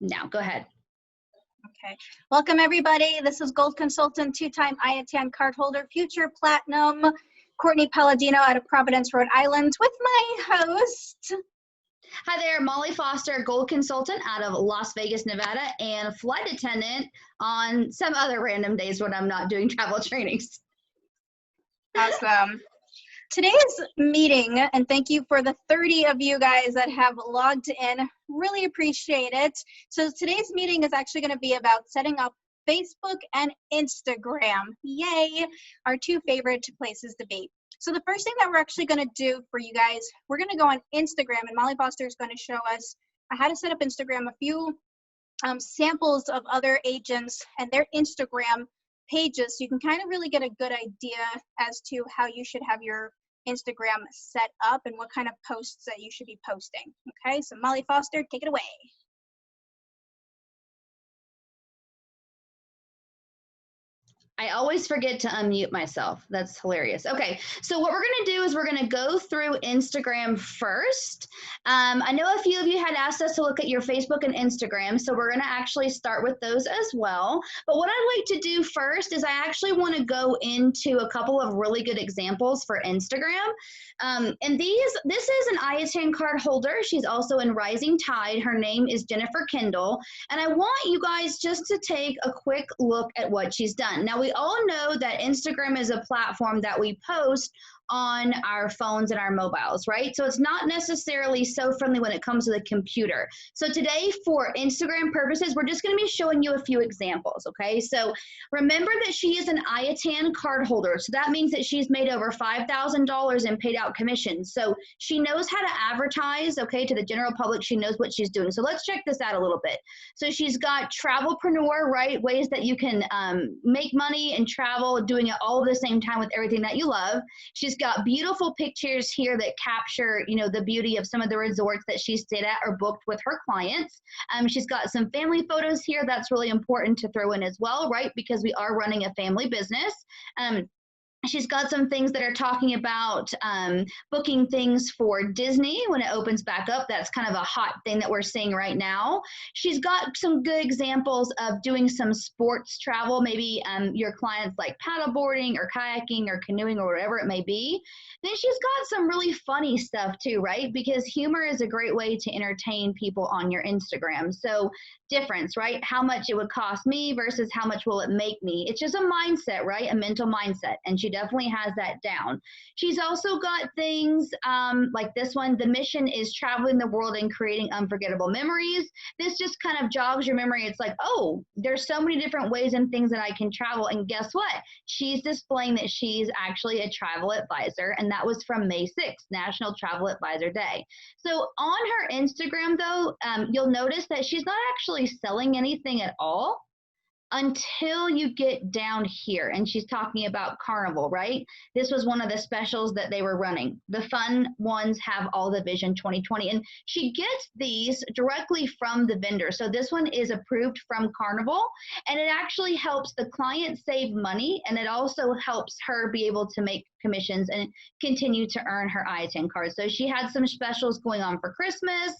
now. Go ahead. Okay. Welcome, everybody. This is Gold Consultant, two-time IATN card holder, future Platinum, Courtney Palladino out of Providence, Rhode Island, with my host. Hi there, Molly Foster, Gold Consultant out of Las Vegas, Nevada, and flight attendant on some other random days when I'm not doing travel trainings. Awesome. Today's meeting, and thank you for the 30 of you guys that have logged in. Really appreciate it. So today's meeting is actually going to be about setting up Facebook and Instagram. Yay, our two favorite places to be. So the first thing that we're actually going to do for you guys, we're going to go on Instagram, and Molly Foster is going to show us how to set up Instagram, a few samples of other agents and their Instagram pages, so you can kind of really get a good idea as to how you should have your Instagram set up and what kind of posts that you should be posting. Okay, so Molly Foster, take it away. I always forget to unmute myself. That's hilarious. Okay, so what we're going to do is we're going to go through Instagram first. I know a few of you had asked us to look at your Facebook and Instagram, so we're going to actually start with those as well. But what I'd like to do first is I actually want to go into a couple of really good examples for Instagram. And this is an IATN card holder. She's also in Rising Tide. Her name is Jennifer Kendall. And I want you guys just to take a quick look at what she's done. Now, we all know that Instagram is a platform that we post on our phones and our mobiles, right? So it's not necessarily so friendly when it comes to the computer. So today, for Instagram purposes, we're just going to be showing you a few examples, okay? So remember that she is an IATN card holder. So that means that she's made over $5,000 in paid out commissions. So she knows how to advertise, okay, to the general public. She knows what she's doing. So let's check this out a little bit. So she's got Travelpreneur, right? Ways that you can make money and travel, doing it all at the same time with everything that you love. She's got beautiful pictures here that capture, you know, the beauty of some of the resorts that she stayed at or booked with her clients. She's got some family photos here. That's really important to throw in as well, right? Because we are running a family business. She's got some things that are talking about booking things for Disney when it opens back up. That's kind of a hot thing that we're seeing right now. She's got some good examples of doing some sports travel, maybe your clients like paddleboarding or kayaking or canoeing or whatever it may be. Then she's got some really funny stuff too, right? Because humor is a great way to entertain people on your Instagram. So difference, right? How much it would cost me versus how much will it make me? It's just a mindset, right? A mental mindset. And she definitely has that down. She's also got things like this one. The mission is traveling the world and creating unforgettable memories. This just kind of jogs your memory. It's like, oh, there's so many different ways and things that I can travel. And guess what? She's displaying that she's actually a travel advisor. And that was from May 6th, National Travel Advisor Day. So on her Instagram, though, you'll notice that she's not actually selling anything at all until you get down here. And she's talking about Carnival, right? This was one of the specials that they were running. The fun ones have all the Vision 2020. And she gets these directly from the vendor. So this one is approved from Carnival. And it actually helps the client save money. And it also helps her be able to make commissions and continue to earn her IATN card. So she had some specials going on for Christmas.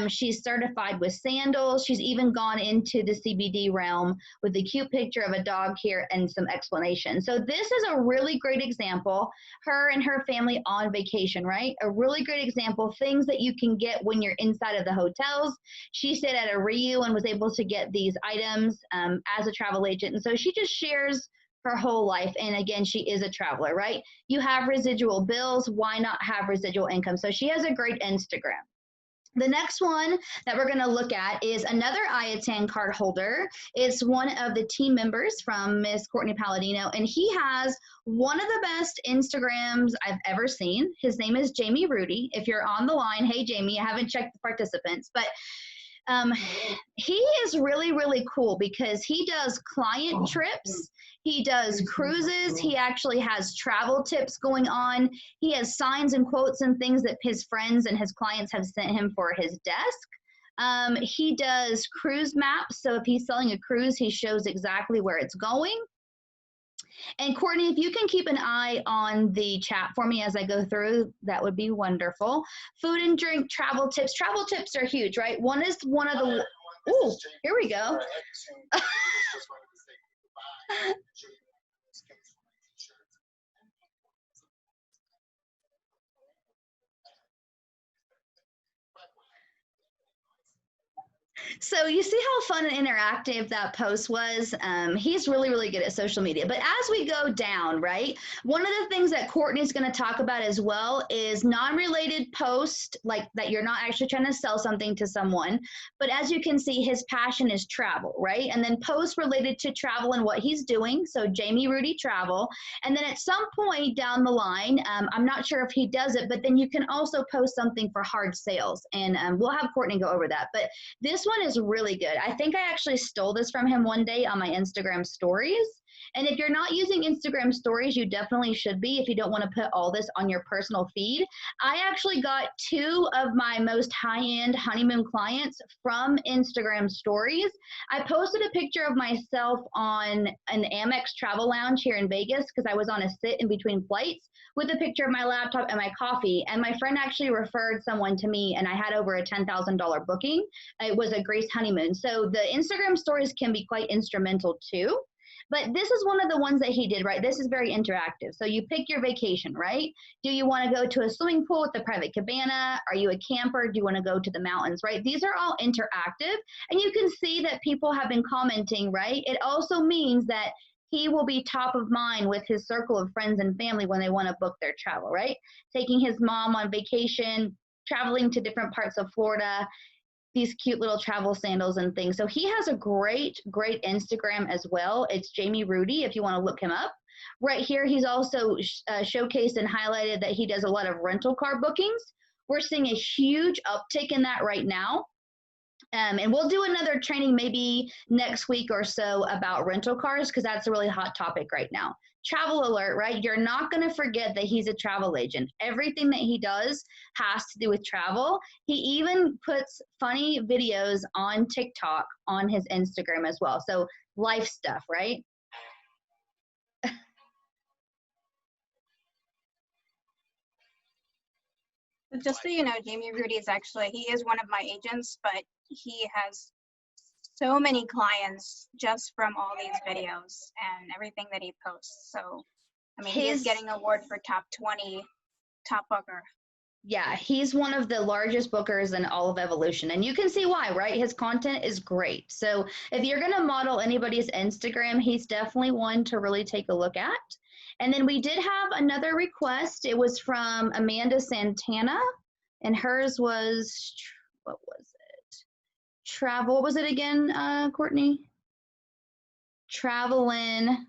She's certified with sandals. She's even gone into the CBD realm with a cute picture of a dog here and some explanation. So this is a really great example, her and her family on vacation, right? A really great example, things that you can get when you're inside of the hotels. She stayed at a Ryu and was able to get these items as a travel agent. And so she just shares her whole life. And again, she is a traveler, right? You have residual bills. Why not have residual income? So she has a great Instagram. The next one that we're going to look at is another IATN card holder. It's one of the team members from Miss Courtney Palladino, and he has one of the best Instagrams I've ever seen. His name is Jamie Rudy. If you're on the line, hey, Jamie, I haven't checked the participants, but he is really, really cool because he does client trips. He does cruises. He actually has travel tips going on. He has signs and quotes and things that his friends and his clients have sent him for his desk. He does cruise maps. So if he's selling a cruise, he shows exactly where it's going. And Courtney, if you can keep an eye on the chat for me as I go through, that would be wonderful. Food and drink, travel tips. Travel tips are huge, right? One is one of the Oh, here we go. So you see how fun and interactive that post was? He's really, really good at social media. But as we go down, right, one of the things that Courtney's going to talk about as well is non-related posts, like that you're not actually trying to sell something to someone. But as you can see, his passion is travel, right? And then posts related to travel and what he's doing. So Jamie Rudy Travel. And then at some point down the line, I'm not sure if he does it, but then you can also post something for hard sales. And we'll have Courtney go over that. But this one is really good. I think I actually stole this from him one day on my Instagram stories. And if you're not using Instagram stories, you definitely should be if you don't want to put all this on your personal feed. I actually got 2 of my most high-end honeymoon clients from Instagram stories. I posted a picture of myself on an Amex travel lounge here in Vegas because I was on a sit in between flights with a picture of my laptop and my coffee. And my friend actually referred someone to me and I had over a $10,000 booking. It was a Greece honeymoon. So the Instagram stories can be quite instrumental too. But this is one of the ones that he did, right? This is very interactive. So you pick your vacation, right? Do you want to go to a swimming pool with a private cabana? Are you a camper? Do you want to go to the mountains, right? These are all interactive. And you can see that people have been commenting, right? It also means that he will be top of mind with his circle of friends and family when they want to book their travel, right? Taking his mom on vacation, traveling to different parts of Florida, these cute little travel sandals and things. So he has a great Instagram as well. It's Jamie Rudy if you want to look him up. Right here, he's also showcased and highlighted that he does a lot of rental car bookings. We're seeing a huge uptick in that right now. And we'll do another training maybe next week or so about rental cars because that's a really hot topic right now. Travel alert, right? You're not going to forget that he's a travel agent. Everything that he does has to do with travel. He even puts funny videos on TikTok on his Instagram as well. So life stuff, right? Just so you know, Jamie Rudy is actually, he is one of my agents, but he has so many clients just from all these videos and everything that he posts. So, I mean, he is getting an award for top 20 top booker. Yeah, he's one of the largest bookers in all of Evolution. And you can see why, right? His content is great. So if you're going to model anybody's Instagram, he's definitely one to really take a look at. And then we did have another request. It was from Amanda Santana. And hers was, what was it? Travel, what was it again, Courtney? Travelin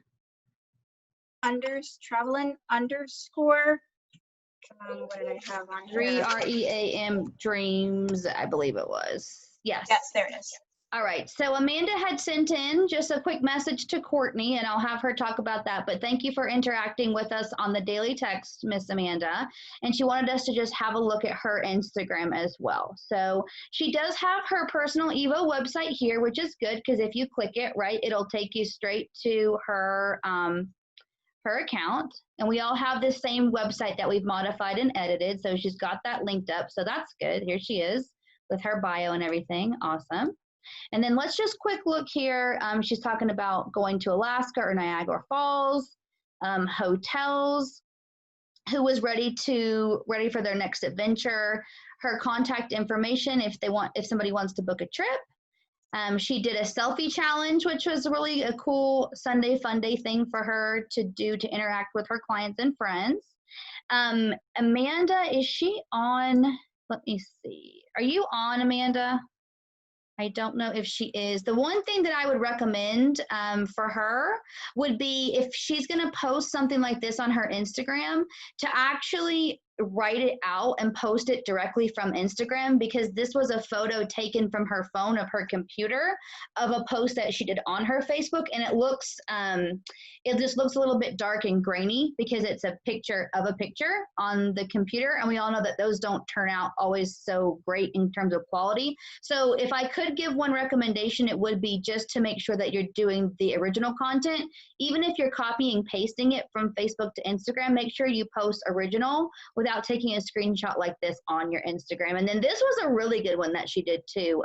underscore. What did I have on here? REAM Dreams, I believe it was. Yes. Yes, there it is. All right. So Amanda had sent in just a quick message to Courtney, and I'll have her talk about that. But thank you for interacting with us on the daily text, Miss Amanda. And she wanted us to just have a look at her Instagram as well. So she does have her personal Evo website here, which is good because if you click it, right, it'll take you straight to her her account. And we all have this same website that we've modified and edited. So she's got that linked up. So that's good. Here she is with her bio and everything. Awesome. And then let's just quick look here. She's talking about going to Alaska or Niagara Falls, hotels, who was ready for their next adventure, her contact information if somebody wants to book a trip. She did a selfie challenge, which was really a cool Sunday fun day thing for her to do to interact with her clients and friends. Amanda, is she on? Let me see. Are you on, Amanda? I don't know if she is. The one thing that I would recommend for her would be if she's going to post something like this on her Instagram, to actually write it out and post it directly from Instagram, because this was a photo taken from her phone of her computer of a post that she did on her Facebook, and it just looks a little bit dark and grainy because it's a picture of a picture on the computer, and we all know that those don't turn out always so great in terms of quality. So if I could give one recommendation, it would be just to make sure that you're doing the original content. Even if you're copying and pasting it from Facebook to Instagram, make sure you post original without without taking a screenshot like this on your Instagram. And then this was a really good one that she did too.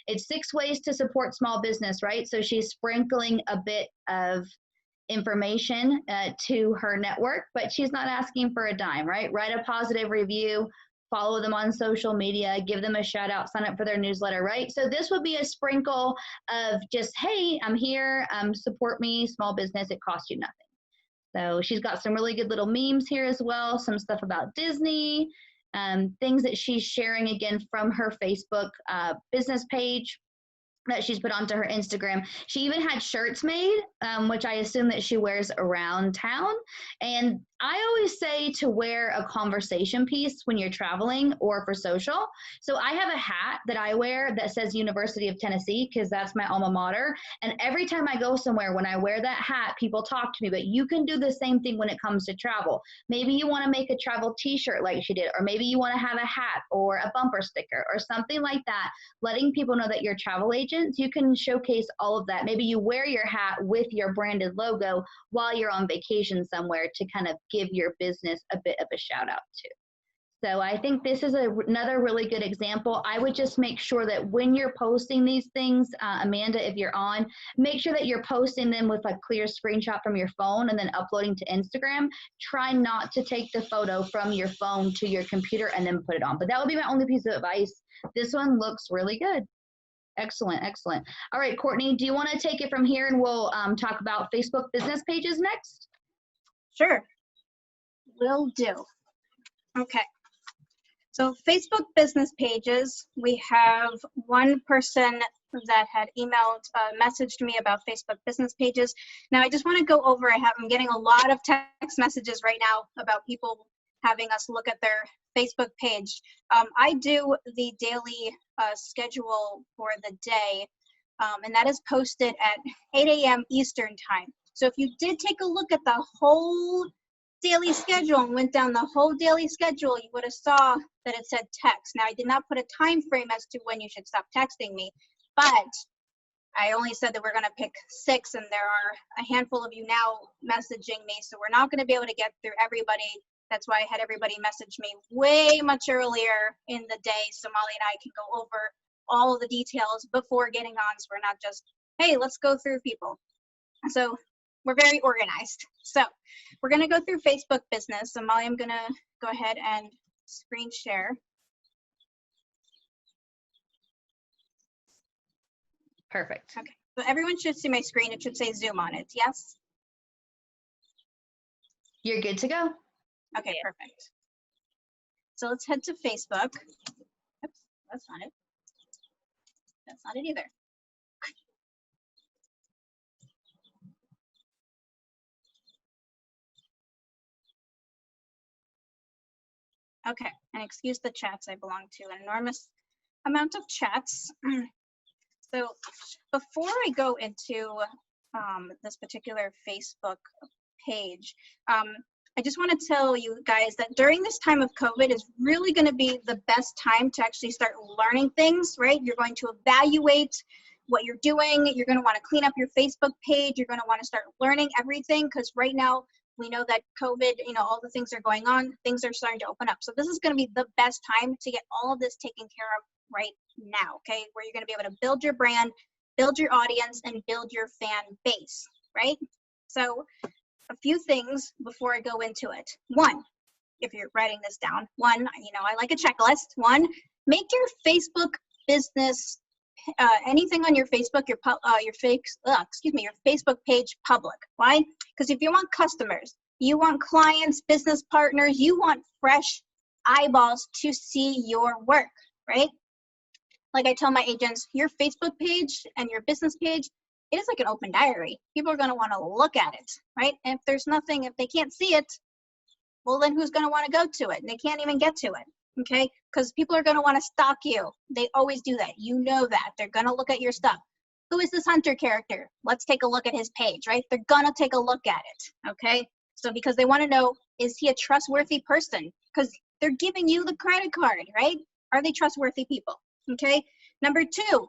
It's 6 ways to support small business, right? So she's sprinkling a bit of information to her network, but she's not asking for a dime, right? Write a positive review, follow them on social media, give them a shout out, sign up for their newsletter, right? So this would be a sprinkle of just, hey, I'm here, support me, small business, it costs you nothing. So she's got some really good little memes here as well, some stuff about Disney, things that she's sharing again from her Facebook business page that she's put onto her Instagram. She even had shirts made, which I assume that she wears around town. And I always say to wear a conversation piece when you're traveling or for social. So I have a hat that I wear that says University of Tennessee because that's my alma mater. And every time I go somewhere, when I wear that hat, people talk to me. But you can do the same thing when it comes to travel. Maybe you want to make a travel t-shirt like she did, or maybe you want to have a hat or a bumper sticker or something like that, letting people know that you're travel agents. You can showcase all of that. Maybe you wear your hat with your branded logo while you're on vacation somewhere to kind of give your business a bit of a shout out to. So I think this is another really good example. I would just make sure that when you're posting these things, Amanda, if you're on, make sure that you're posting them with a clear screenshot from your phone and then uploading to Instagram. Try not to take the photo from your phone to your computer and then put it on. But that would be my only piece of advice. This one looks really good. Excellent, excellent. All right, Courtney, do you want to take it from here and we'll talk about Facebook business pages next? Sure, will do. Okay, so Facebook business pages, we have one person that had messaged me about Facebook business pages. Now I just want to go over, I'm getting a lot of text messages right now about people having us look at their Facebook page. I do the daily schedule for the day, and that is posted at 8 a.m. Eastern time. So if you did take a look at the whole daily schedule and went down the whole daily schedule, you would have saw that it said text. Now I did not put a time frame as to when you should stop texting me, but I only said that we're going to pick 6, and there are a handful of you now messaging me, so we're not going to be able to get through everybody. That's why I had everybody message me way much earlier in the day so Molly and I can go over all of the details before getting on, so we're not just, hey, let's go through people. So we're very organized. So we're going to go through Facebook business. So Molly, I'm going to go ahead and screen share. Perfect. Okay, so everyone should see my screen. It should say Zoom on it, yes? You're good to go. Okay, perfect. So let's head to Facebook. Oops, that's not it. That's not it either. Okay, and excuse the chats, I belong to an enormous amount of chats. So before I go into this particular Facebook page, I just want to tell you guys that during this time of COVID is really going to be the best time to actually start learning things, right? You're going to evaluate what you're doing. You're going to want to clean up your Facebook page. You're going to want to start learning everything because right now we know that COVID, all the things are going on. Things are starting to open up. So this is going to be the best time to get all of this taken care of right now, okay? Where you're going to be able to build your brand, build your audience, and build your fan base, right? So a few things before I go into it. One, if you're writing this down, I like a checklist. One, make your Facebook business, anything on your Facebook, your Facebook page public. Why? Because if you want customers, you want clients, business partners, you want fresh eyeballs to see your work, right? Like I tell my agents, your Facebook page and your business page, it is like an open diary. People are going to want to look at it, right? And if there's nothing, if they can't see it, well, then who's going to want to go to it? And they can't even get to it, okay? Because people are going to want to stalk you. They always do that. You know that. They're going to look at your stuff. Who is this Hunter character? Let's take a look at his page, right? They're going to take a look at it, okay? So because they want to know, is he a trustworthy person? Because they're giving you the credit card, right? Are they trustworthy people, okay? Number 2,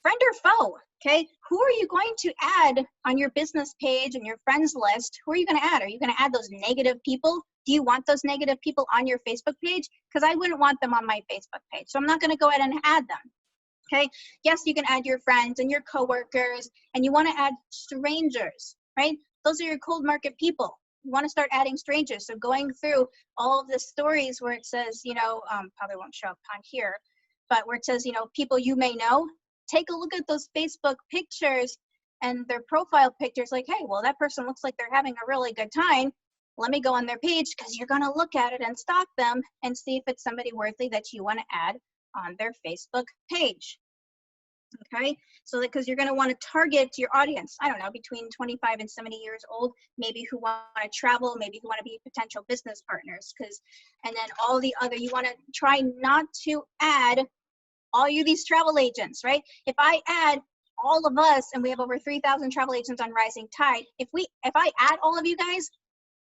friend or foe? Okay, who are you going to add on your business page and your friends list? Who are you going to add? Are you going to add those negative people? Do you want those negative people on your Facebook page? Because I wouldn't want them on my Facebook page. So I'm not going to go ahead and add them. Okay, yes, you can add your friends and your coworkers, and you want to add strangers, right? Those are your cold market people. You want to start adding strangers. So going through all of the stories where it says, you know, probably won't show up on here, but where it says, you know, people you may know, take a look at those Facebook pictures and their profile pictures like, hey, well, that person looks like they're having a really good time. Let me go on their page, because you're going to look at it and stalk them and see if it's somebody worthy that you want to add on their Facebook page. Okay, so because you're going to want to target your audience, I don't know, between 25 and 70 years old, maybe who want to travel, maybe who want to be potential business partners, and then all the other, you want to try not to add all you these travel agents, right? If I add all of us, and we have over 3,000 travel agents on Rising Tide, if I add all of you guys,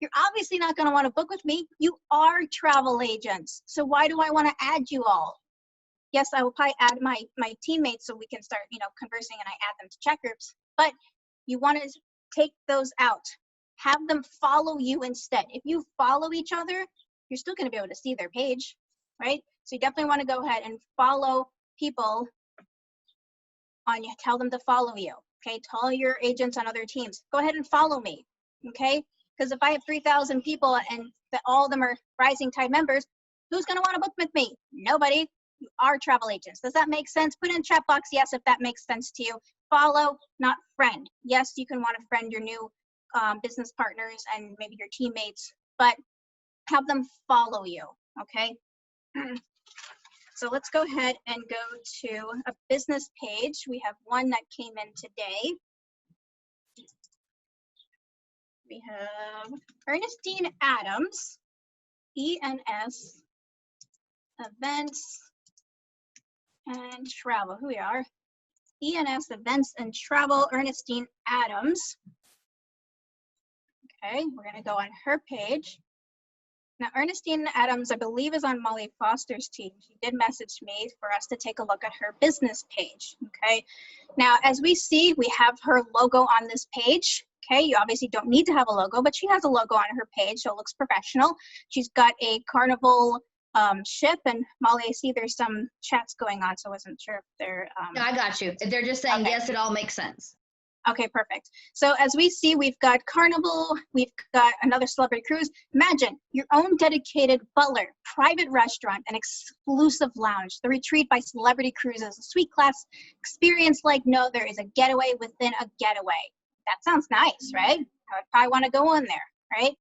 you're obviously not going to want to book with me. You are travel agents. So why do I want to add you all? Yes, I will probably add my teammates so we can start, you know, conversing, and I add them to chat groups. But you want to take those out. Have them follow you instead. If you follow each other, you're still going to be able to see their page, right? So you definitely want to go ahead and follow people on you. Tell them to follow you. Okay, tell your agents on other teams, go ahead and follow me. Okay, because if I have 3,000 people and all of them are Rising Tide members, who's going to want to book with me? Nobody. You are travel agents. Does that make sense? Put in chat box yes if that makes sense to you. Follow, not friend. Yes, you can want to friend your new business partners and maybe your teammates, but have them follow you. Okay. So let's go ahead and go to a business page. We have one that came in today. We have Ernestine Adams, ENS, Events and Travel. Who we are? ENS Events and Travel, Ernestine Adams. Okay, we're going to go on her page. Now, Ernestine Adams, I believe, is on Molly Foster's team. She did message me for us to take a look at her business page. Okay, now as we see, we have her logo on this page. Okay, you obviously don't need to have a logo, but she has a logo on her page, so it looks professional. She's got a Carnival ship, and Molly, I see there's some chats going on, so I wasn't sure if they're No, I got you. They're just saying okay. Yes, it all makes sense. Okay, perfect. So as we see, we've got Carnival, we've got another celebrity cruise. Imagine your own dedicated butler, private restaurant, and exclusive lounge. The Retreat by Celebrity Cruises, a suite class experience like no other, is a getaway within a getaway. That sounds nice, right? I would probably want to go on there, right?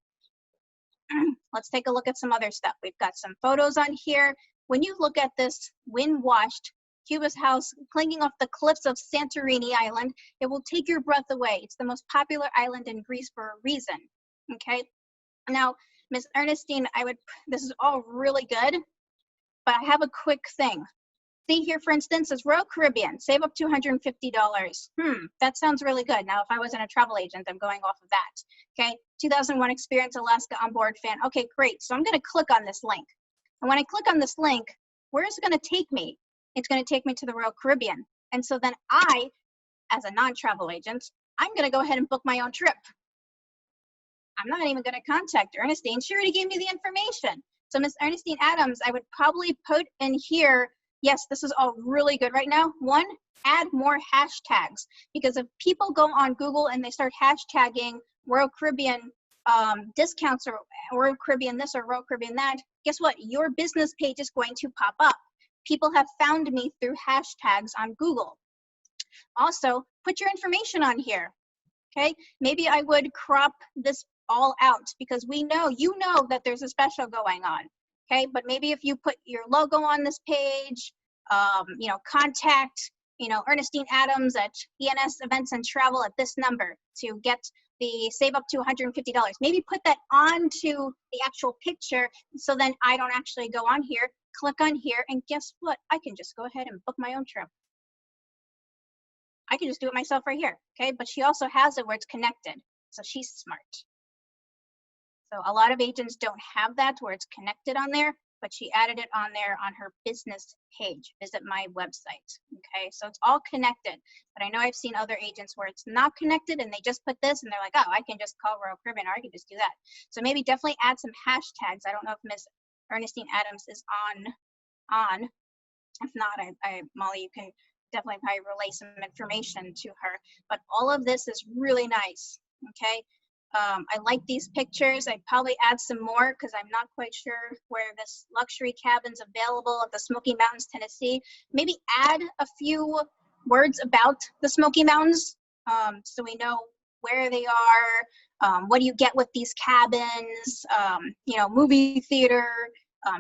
Let's take a look at some other stuff. We've got some photos on here. When you look at this wind-washed cubist house clinging off the cliffs of Santorini Island, it will take your breath away. It's the most popular island in Greece for a reason, okay? Now, Miss Ernestine, this is all really good, but I have a quick thing. See here, for instance, is Royal Caribbean, save up $250. That sounds really good. Now, if I wasn't a travel agent, I'm going off of that, okay? 2001 Experience Alaska onboard fan. Okay, great. So I'm going to click on this link. And when I click on this link, where is it going to take me? It's going to take me to the Royal Caribbean. And so then I, as a non-travel agent, I'm going to go ahead and book my own trip. I'm not even going to contact Ernestine. She already gave me the information. So Miss Ernestine Adams, I would probably put in here, yes, this is all really good right now. One, add more hashtags, because if people go on Google and they start hashtagging Royal Caribbean discounts or Royal Caribbean this or Royal Caribbean that, guess what? Your business page is going to pop up. People have found me through hashtags on Google. Also, put your information on here, okay? Maybe I would crop this all out because you know that there's a special going on, okay? But maybe if you put your logo on this page, contact, Ernestine Adams at ENS Events and Travel at this number to get the save up to $150. Maybe put that onto the actual picture so then I don't actually go on here, click on here, and guess what? I can just go ahead and book my own trip. I can just do it myself right here, okay? But she also has it where it's connected, so she's smart. So a lot of agents don't have that where it's connected on there, but she added it on there on her business page, visit my website. Okay, so it's all connected. But I know I've seen other agents where it's not connected and they just put this and they're like, oh, I can just call Royal Caribbean, or I can just do that. So maybe definitely add some hashtags. I don't know if Miss Ernestine Adams is on. If not, Molly, you can definitely probably relay some information to her. But all of this is really nice. Okay. I like these pictures. I'd probably add some more because I'm not quite sure where this luxury cabin's available at the Smoky Mountains, Tennessee. Maybe add a few words about the Smoky Mountains so we know where they are, what do you get with these cabins, you know, movie theater,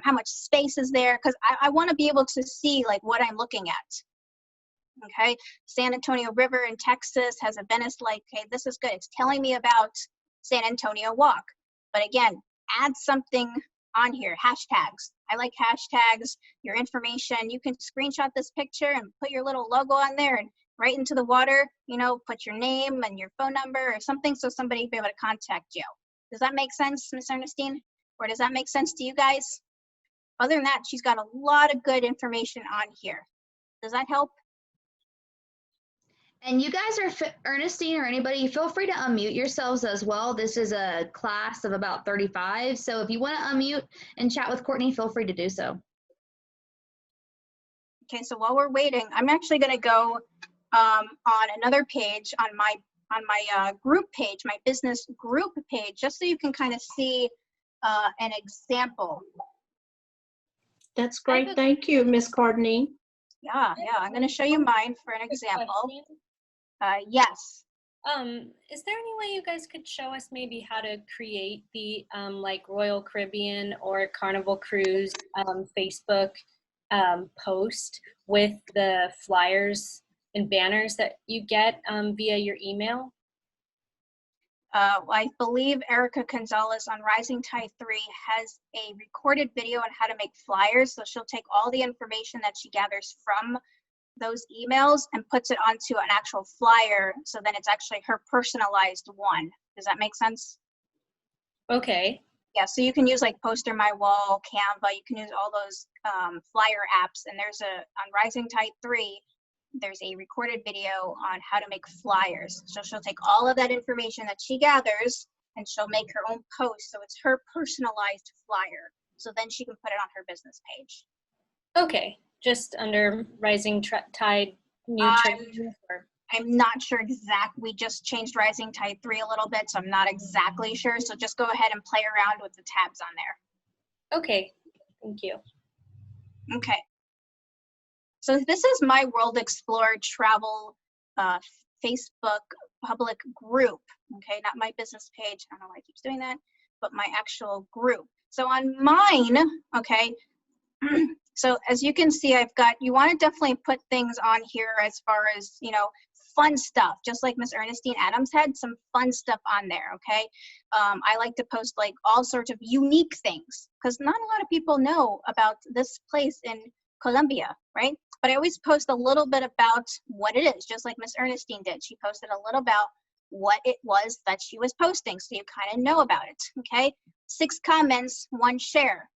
how much space is there, because I want to be able to see like what I'm looking at. Okay, San Antonio River in Texas has a Venice Lake. Okay, this is good. It's telling me about San Antonio Walk. But again, add something on here, hashtags. I like hashtags, your information. You can screenshot this picture and put your little logo on there and right into the water, you know, put your name and your phone number or something so somebody can be able to contact you. Does that make sense, Miss Ernestine? Or does that make sense to you guys? Other than that, she's got a lot of good information on here. Does that help? And you guys are, Ernestine or anybody, feel free to unmute yourselves as well. This is a class of about 35. So if you want to unmute and chat with Courtney, feel free to do so. Okay, so while we're waiting, I'm actually going to go on another page on my group page, my business group page, just so you can kind of see an example. That's great. Thank you, Miss Courtney. Yeah, I'm going to show you mine for an example. Yes. Is there any way you guys could show us maybe how to create the like Royal Caribbean or Carnival Cruise Facebook post with the flyers and banners that you get via your email? I believe Erica Gonzalez on Rising Tide 3 has a recorded video on how to make flyers. So she'll take all the information that she gathers from those emails and puts it onto an actual flyer. So then it's actually her personalized one. Does that make sense? Okay. Yeah, so you can use like Poster My Wall, Canva, you can use all those flyer apps. And there's on Rising Tide 3, there's a recorded video on how to make flyers. So she'll take all of that information that she gathers and she'll make her own post. So it's her personalized flyer. So then she can put it on her business page. Okay, just under Rising Tide New Training? I'm not sure exactly. We just changed Rising Tide 3 a little bit, so I'm not exactly sure. So just go ahead and play around with the tabs on there. Okay, thank you. Okay. So this is my World Explorer Travel Facebook public group. Okay, not my business page. I don't know why it keeps doing that, but my actual group. So on mine, okay, so as you can see, you want to definitely put things on here as far as, you know, fun stuff, just like Miss Ernestine Adams had some fun stuff on there, okay? I like to post like all sorts of unique things because not a lot of people know about this place in Colombia, right? But I always post a little bit about what it is, just like Miss Ernestine did. She posted a little about what it was that she was posting, so you kind of know about it, okay? 6 comments, 1 share.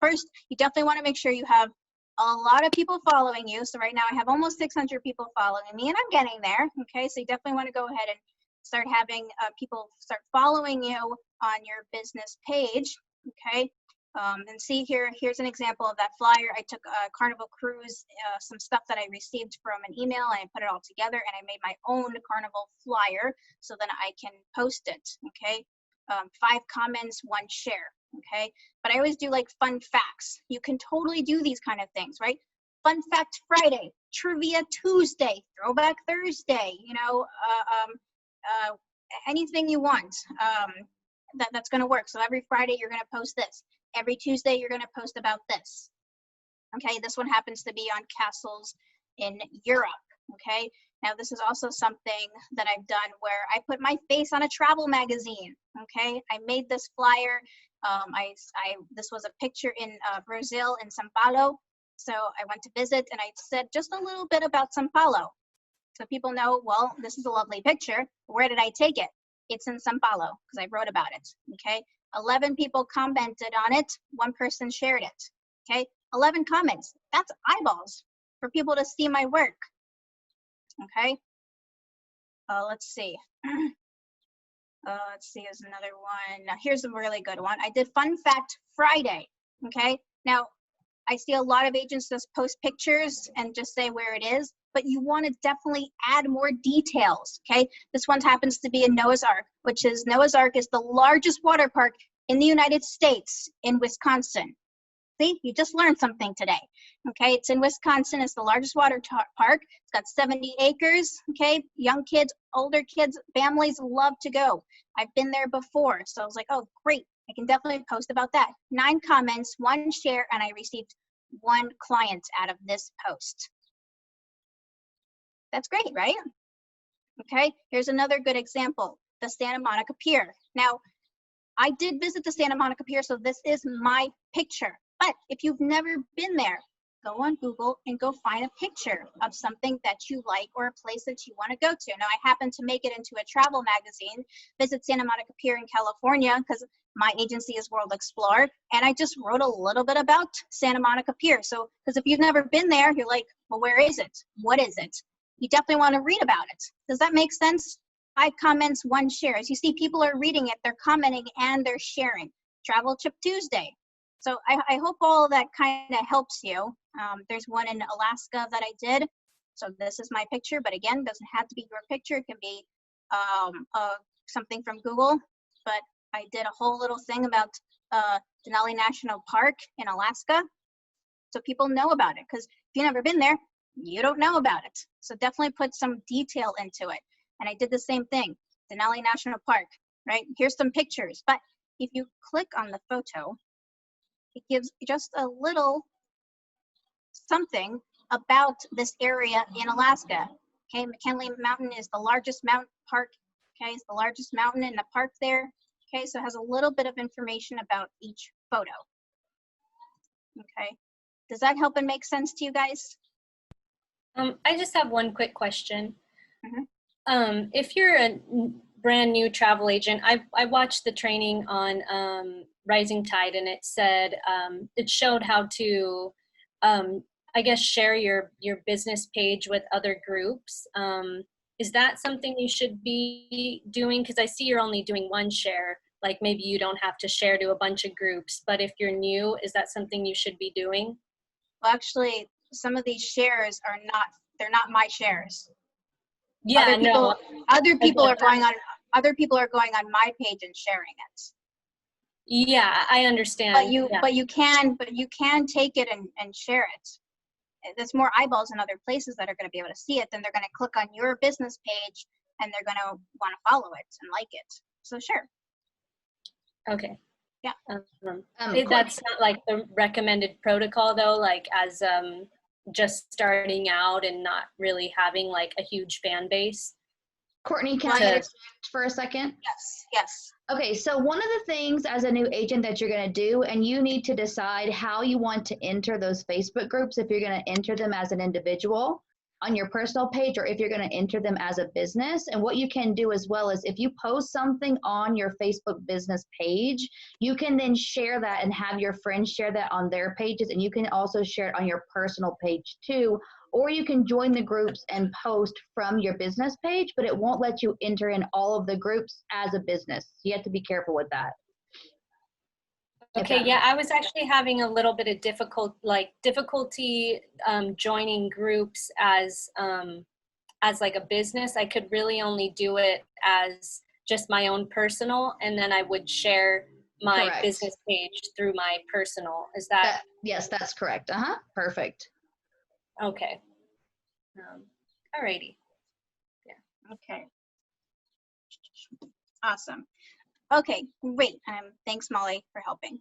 First, you definitely want to make sure you have a lot of people following you. So right now I have almost 600 people following me and I'm getting there. Okay, so you definitely want to go ahead and start having people start following you on your business page. Okay, and see here's an example of that flyer. I took a Carnival Cruise, some stuff that I received from an email and I put it all together and I made my own Carnival flyer so then I can post it. Okay, 5 comments, 1 share. Okay, but I always do like fun facts. You can totally do these kind of things, right? Fun fact Friday, trivia Tuesday, throwback Thursday, you know, anything you want, that's going to work. So every Friday you're going to post this. Every Tuesday you're going to post about this. Okay, this one happens to be on castles in Europe. Okay, now this is also something that I've done where I put my face on a travel magazine. Okay, I made this flyer. This was a picture in Brazil, in São Paulo. So I went to visit and I said just a little bit about São Paulo. So people know, well, this is a lovely picture. Where did I take it? It's in São Paulo because I wrote about it. Okay. 11 people commented on it. 1 person shared it. Okay, 11 comments. That's eyeballs for people to see my work. Okay. Let's see. Let's see, there's another one. Now, here's a really good one. I did Fun Fact Friday. Okay. Now, I see a lot of agents just post pictures and just say where it is, but you want to definitely add more details. Okay. This one happens to be in Noah's Ark, which is Noah's Ark is the largest water park in the United States in Wisconsin. See, you just learned something today. Okay, it's in Wisconsin. It's the largest water park. It's got 70 acres. Okay, young kids, older kids, families love to go. I've been there before, so I was like, oh, great. I can definitely post about that. 9 comments, 1 share, and I received 1 client out of this post. That's great, right? Okay, here's another good example, the Santa Monica Pier. Now, I did visit the Santa Monica Pier, so this is my picture. But if you've never been there, go on Google and go find a picture of something that you like or a place that you want to go to. Now, I happened to make it into a travel magazine, Visit Santa Monica Pier in California, because my agency is World Explorer, and I just wrote a little bit about Santa Monica Pier. So, because if you've never been there, you're like, well, where is it? What is it? You definitely want to read about it. Does that make sense? 5 comments, 1 share. As you see, people are reading it, they're commenting, and they're sharing. Travel Trip Tuesday. So I hope all of that kind of helps you. There's one in Alaska that I did. So this is my picture, but again, doesn't have to be your picture. It can be something from Google. But I did a whole little thing about Denali National Park in Alaska. So people know about it, because if you've never been there, you don't know about it. So definitely put some detail into it. And I did the same thing, Denali National Park, right? Here's some pictures. But if you click on the photo, it gives just a little something about this area in Alaska. Okay, McKinley Mountain is the largest mountain park. Okay, it's the largest mountain in the park there. Okay, so it has a little bit of information about each photo. Okay, does that help and make sense to you guys? I just have one quick question. Mm-hmm. If you're a brand new travel agent, I watched the training on Rising Tide, and it said it showed how to, I guess, share your business page with other groups. Is that something you should be doing? Because I see you're only doing 1 share. Like maybe you don't have to share to a bunch of groups, but if you're new, is that something you should be doing? Well, actually, some of these shares are not, they're not my shares. Yeah, Other people are going on my page and sharing it. Yeah, I understand. But you can take it and share it. There's more eyeballs in other places that are going to be able to see it. Then they're going to click on your business page and they're going to want to follow it and like it. So sure. Okay. Yeah. That's not like the recommended protocol though, like as just starting out and not really having like a huge fan base. Courtney, can I interject for a second? Yes. Okay, so one of the things as a new agent that you're going to do, and you need to decide how you want to enter those Facebook groups, if you're going to enter them as an individual on your personal page or if you're going to enter them as a business. And what you can do as well is if you post something on your Facebook business page, you can then share that and have your friends share that on their pages, and you can also share it on your personal page too. Or you can join the groups and post from your business page, but it won't let you enter in all of the groups as a business. You have to be careful with that. Okay, yeah, I was actually having a little bit of difficulty joining groups as like a business. I could really only do it as just my own personal, and then I would share my Correct. business page through my personal. Is that? Yes, that's correct. Perfect. Okay. Alrighty. Yeah. Okay. Awesome. Okay, great. Thanks, Molly, for helping.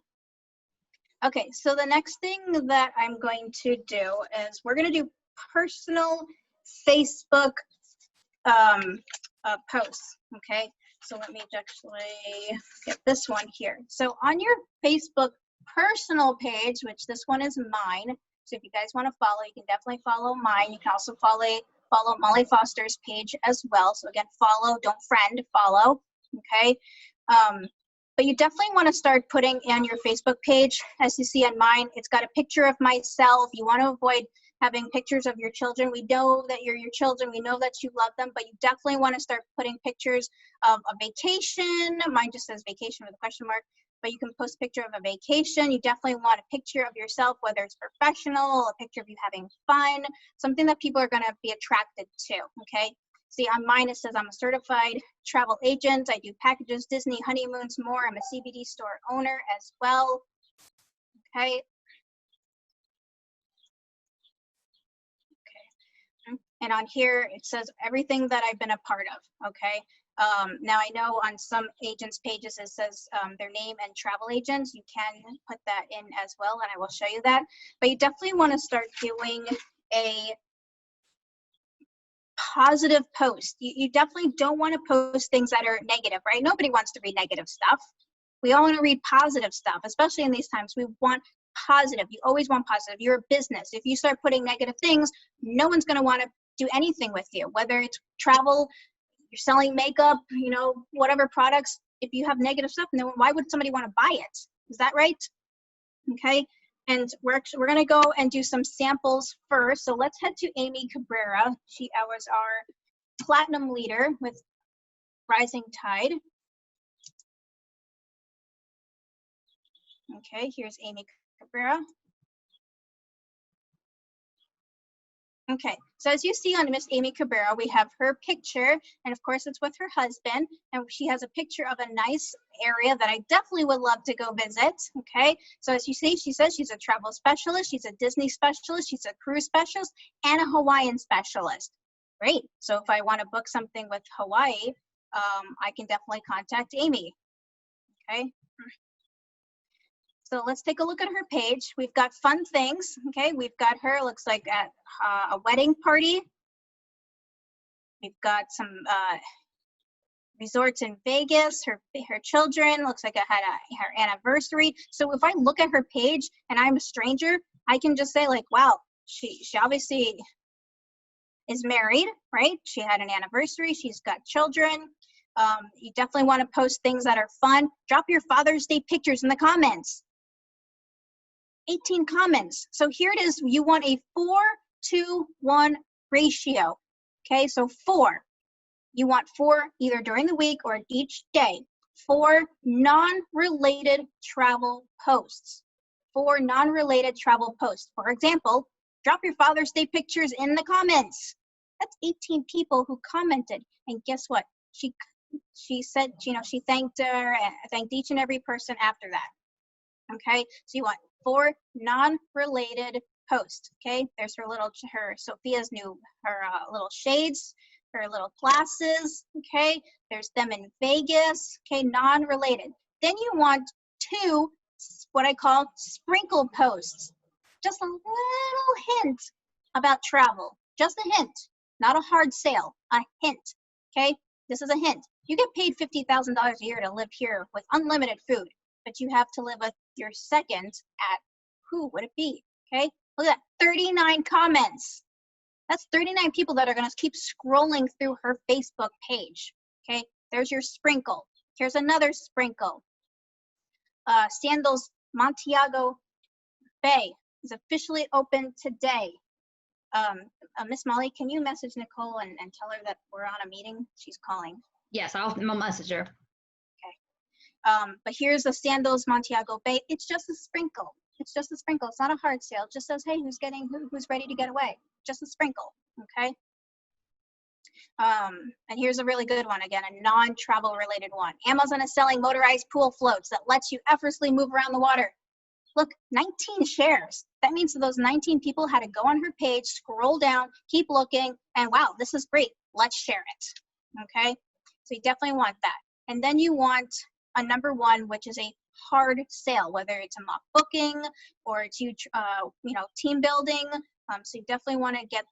Okay, so the next thing that I'm going to do is we're going to do personal Facebook posts. Okay, so let me actually get this one here. So on your Facebook personal page, which this one is mine. So if you guys want to follow, you can definitely follow mine. You can also follow Molly Foster's page as well. So again, follow, don't friend, follow. Okay. But you definitely want to start putting on your Facebook page. As you see on mine, it's got a picture of myself. You want to avoid having pictures of your children. We know that you're your children. We know that you love them, but you definitely want to start putting pictures of a vacation. Mine just says vacation with a question mark, but you can post a picture of a vacation. You definitely want a picture of yourself, whether it's professional, a picture of you having fun, something that people are going to be attracted to, okay? See, on mine it says I'm a certified travel agent. I do packages, Disney, honeymoons, more. I'm a CBD store owner as well, okay? And on here, it says everything that I've been a part of, okay? Now I know on some agents' pages, it says their name and travel agents. You can put that in as well, and I will show you that. But you definitely want to start doing a positive post. You definitely don't want to post things that are negative, right? Nobody wants to read negative stuff. We all want to read positive stuff, especially in these times. We want positive. You always want positive. You're a business. If you start putting negative things, no one's going to want to do anything with you, whether it's travel, you're selling makeup, you know, whatever products. If you have negative stuff, no, why would somebody want to buy it? Is that right? Okay. And we're going to go and do some samples first. So let's head to Amy Cabrera. She was our platinum leader with Rising Tide. Okay, here's Amy Cabrera. Okay, so as you see on Miss Amy Cabrera, we have her picture, and of course it's with her husband, and she has a picture of a nice area that I definitely would love to go visit, okay? So as you see, she says she's a travel specialist, she's a Disney specialist, she's a cruise specialist, and a Hawaiian specialist. Great, so if I want to book something with Hawaii, I can definitely contact Amy, okay? So let's take a look at her page. We've got fun things, okay? We've got her, looks like at a wedding party. We've got some resorts in Vegas. Her children, looks like I had her anniversary. So if I look at her page and I'm a stranger, I can just say like, wow, she obviously is married, right? She had an anniversary, she's got children. You definitely want to post things that are fun. Drop your Father's Day pictures in the comments. 18 comments. So here it is. You want a 4-to-1 ratio. Okay, so 4. You want 4 either during the week or each day. 4 non-related travel posts. 4 non-related travel posts. For example, drop your Father's Day pictures in the comments. That's 18 people who commented. And guess what? She said, you know, she thanked each and every person after that. Okay, so you want 4 non-related posts. Okay, there's her Sophia's her little shades, her little glasses. Okay, there's them in Vegas. Okay, non-related. Then you want 2 what I call sprinkle posts, just a little hint about travel, just a hint, not a hard sale, a hint. Okay, this is a hint. You get paid $50,000 a year to live here with unlimited food, but you have to live with your second at, who would it be? Okay, look at that, 39 comments. That's 39 people that are going to keep scrolling through her Facebook page. Okay, there's your sprinkle. Here's another sprinkle. Sandals Montego Bay is officially open today. Miss Molly, can you message Nicole and tell her that we're on a meeting? She's calling. Yes, I'll message her. But here's the Sandals Montego Bay. It's just a sprinkle. It's just a sprinkle. It's not a hard sale. It just says, hey, who's ready to get away? Just a sprinkle, okay? And here's a really good one, again, a non-travel related one. Amazon is selling motorized pool floats that lets you effortlessly move around the water. Look, 19 shares. That means that those 19 people had to go on her page, scroll down, keep looking, and wow, this is great. Let's share it, okay? So you definitely want that. And then you want a number 1, which is a hard sale, whether it's a mock booking or it's you know, team building. So you definitely want to get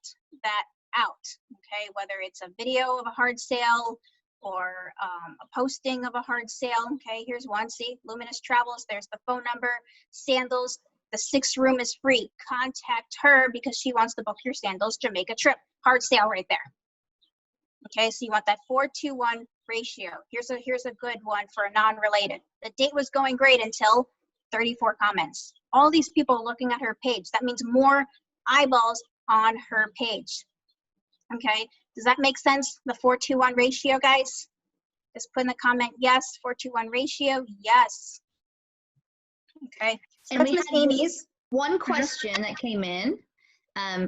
that out, okay? Whether it's a video of a hard sale or a posting of a hard sale, okay? Here's one, see, Luminous Travels, there's the phone number, Sandals, the 6th room is free. Contact her because she wants to book your Sandals Jamaica trip. Hard sale right there. Okay, so you want that 4-to-1 ratio. Here's a good one for a non-related. The date was going great until 34 comments. All these people looking at her page. That means more eyeballs on her page. Okay, does that make sense? The 4:1 ratio, guys? Just put in the comment, yes, 4:1 ratio, yes. Okay, so And that's we Miss had Amy's. one question that came in.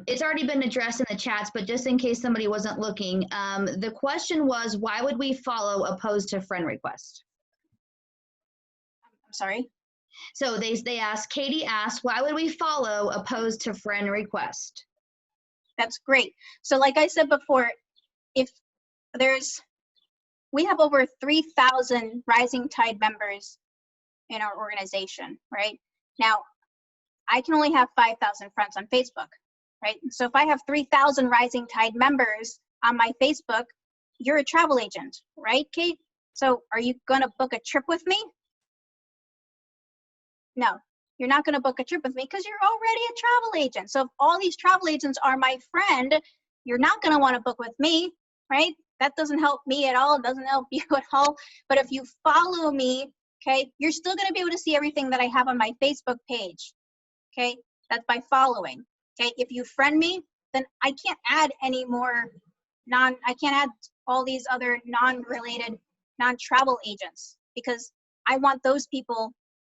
It's already been addressed in the chats, but just in case somebody wasn't looking, the question was, why would we follow opposed to friend request? I'm sorry. So they asked, Katie asked, why would we follow opposed to friend request? That's great. So like I said before, we have over 3,000 Rising Tide members in our organization, right? Now, I can only have 5,000 friends on Facebook, right? So if I have 3,000 Rising Tide members on my Facebook, you're a travel agent, right, Kate? So are you gonna book a trip with me? No, you're not gonna book a trip with me because you're already a travel agent. So if all these travel agents are my friend, you're not gonna wanna book with me, right? That doesn't help me at all, it doesn't help you at all. But if you follow me, okay, you're still gonna be able to see everything that I have on my Facebook page, okay? That's by following, okay? If you friend me, then I can't add any more I can't add all these other non-related, non-travel agents because I want those people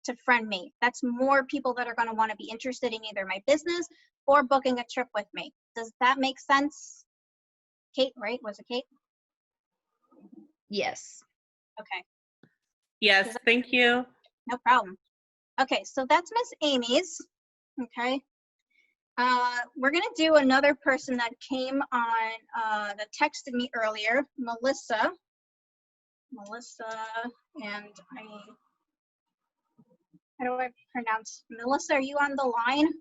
to friend me. That's more people that are gonna wanna be interested in either my business or booking a trip with me. Does that make sense? Kate, right? Was it Kate? Yes. Okay. Yes, thank you. No problem. Okay, so that's Miss Amy's. Okay. We're gonna do another person that came on that texted me earlier, Melissa. And how do I pronounce Melissa? Are you on the line?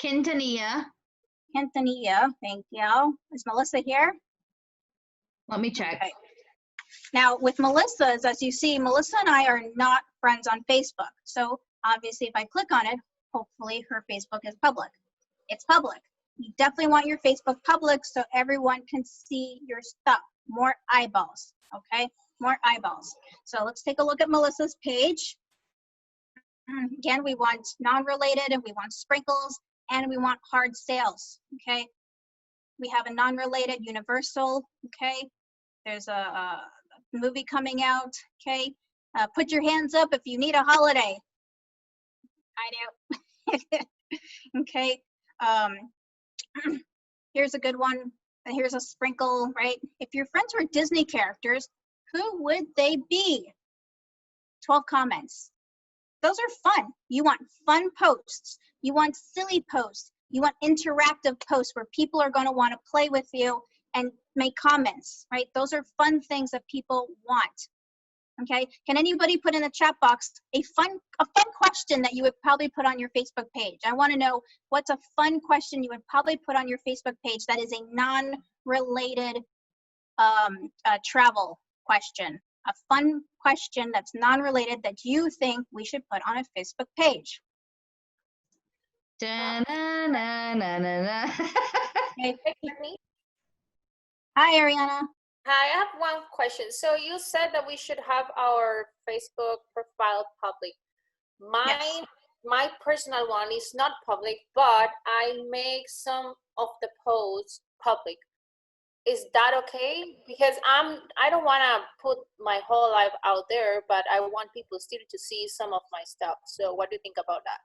Quintanilla. Quintanilla, thank you. Is Melissa here? Let me check. Okay. Now with Melissa's, as you see, Melissa and I are not friends on Facebook. So obviously if I click on it, hopefully her Facebook is public. It's public. You definitely want your Facebook public so everyone can see your stuff. More eyeballs, okay? More eyeballs. So let's take a look at Melissa's page. Again, we want non-related and we want sprinkles and we want hard sales, okay? We have a non-related Universal, okay? There's a movie coming out, okay? Put your hands up if you need a holiday. I do. Okay. Here's a good one. Here's a sprinkle, right? If your friends were Disney characters, who would they be? 12 comments. Those are fun. You want fun posts. You want silly posts. You want interactive posts where people are going to want to play with you and make comments, right? Those are fun things that people want. Okay, can anybody put in the chat box a fun question that you would probably put on your Facebook page? I want to know what's a fun question you would probably put on your Facebook page that is a non-related travel question. A fun question that's non-related that you think we should put on a Facebook page. Da-na-na-na-na-na. Okay. Me? Hi, Ariana. Hi, I have one question. So you said that we should have our Facebook profile public. My personal one is not public, but I make some of the posts public. Is that okay? Because I don't want to put my whole life out there, but I want people still to see some of my stuff. So what do you think about that?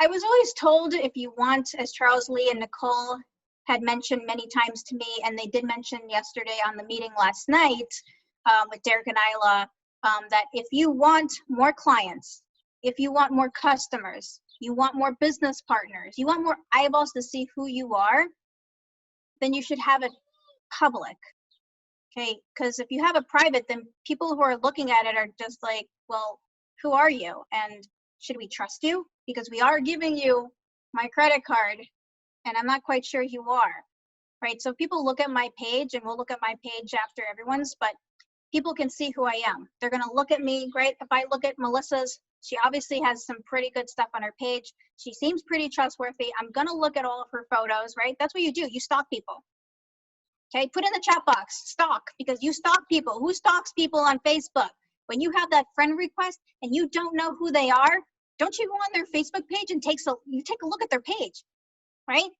I was always told if you want, as Charles Lee and Nicole had mentioned many times to me, and they did mention yesterday on the meeting last night with Derek and Isla, that if you want more clients, if you want more customers, you want more business partners, you want more eyeballs to see who you are, then you should have it public, okay? Because if you have it private, then people who are looking at it are just like, well, who are you? And should we trust you? Because we are giving you my credit card, and I'm not quite sure you are, right? So people look at my page, and we'll look at my page after everyone's, but people can see who I am. They're gonna look at me, right? If I look at Melissa's, she obviously has some pretty good stuff on her page. She seems pretty trustworthy. I'm gonna look at all of her photos, right? That's what you do, you stalk people. Okay, put in the chat box, stalk, because you stalk people. Who stalks people on Facebook? When you have that friend request and you don't know who they are, don't you go on their Facebook page and take a look at their page, right?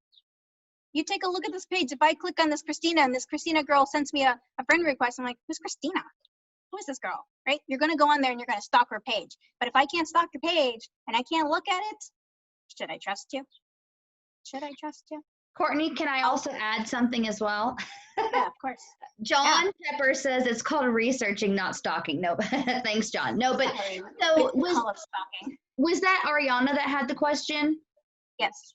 You take a look at this page. If I click on this Christina and this Christina girl sends me a friend request, I'm like, who's Christina? Who is this girl, right? You're gonna go on there and you're gonna stalk her page. But if I can't stalk your page and I can't look at it, should I trust you? Should I trust you? Courtney, can I also add something as well? Yeah, of course. John Pepper says it's called researching, not stalking. No, thanks, John. No, but Sorry, so we call it stalking. was that Ariana that had the question? Yes.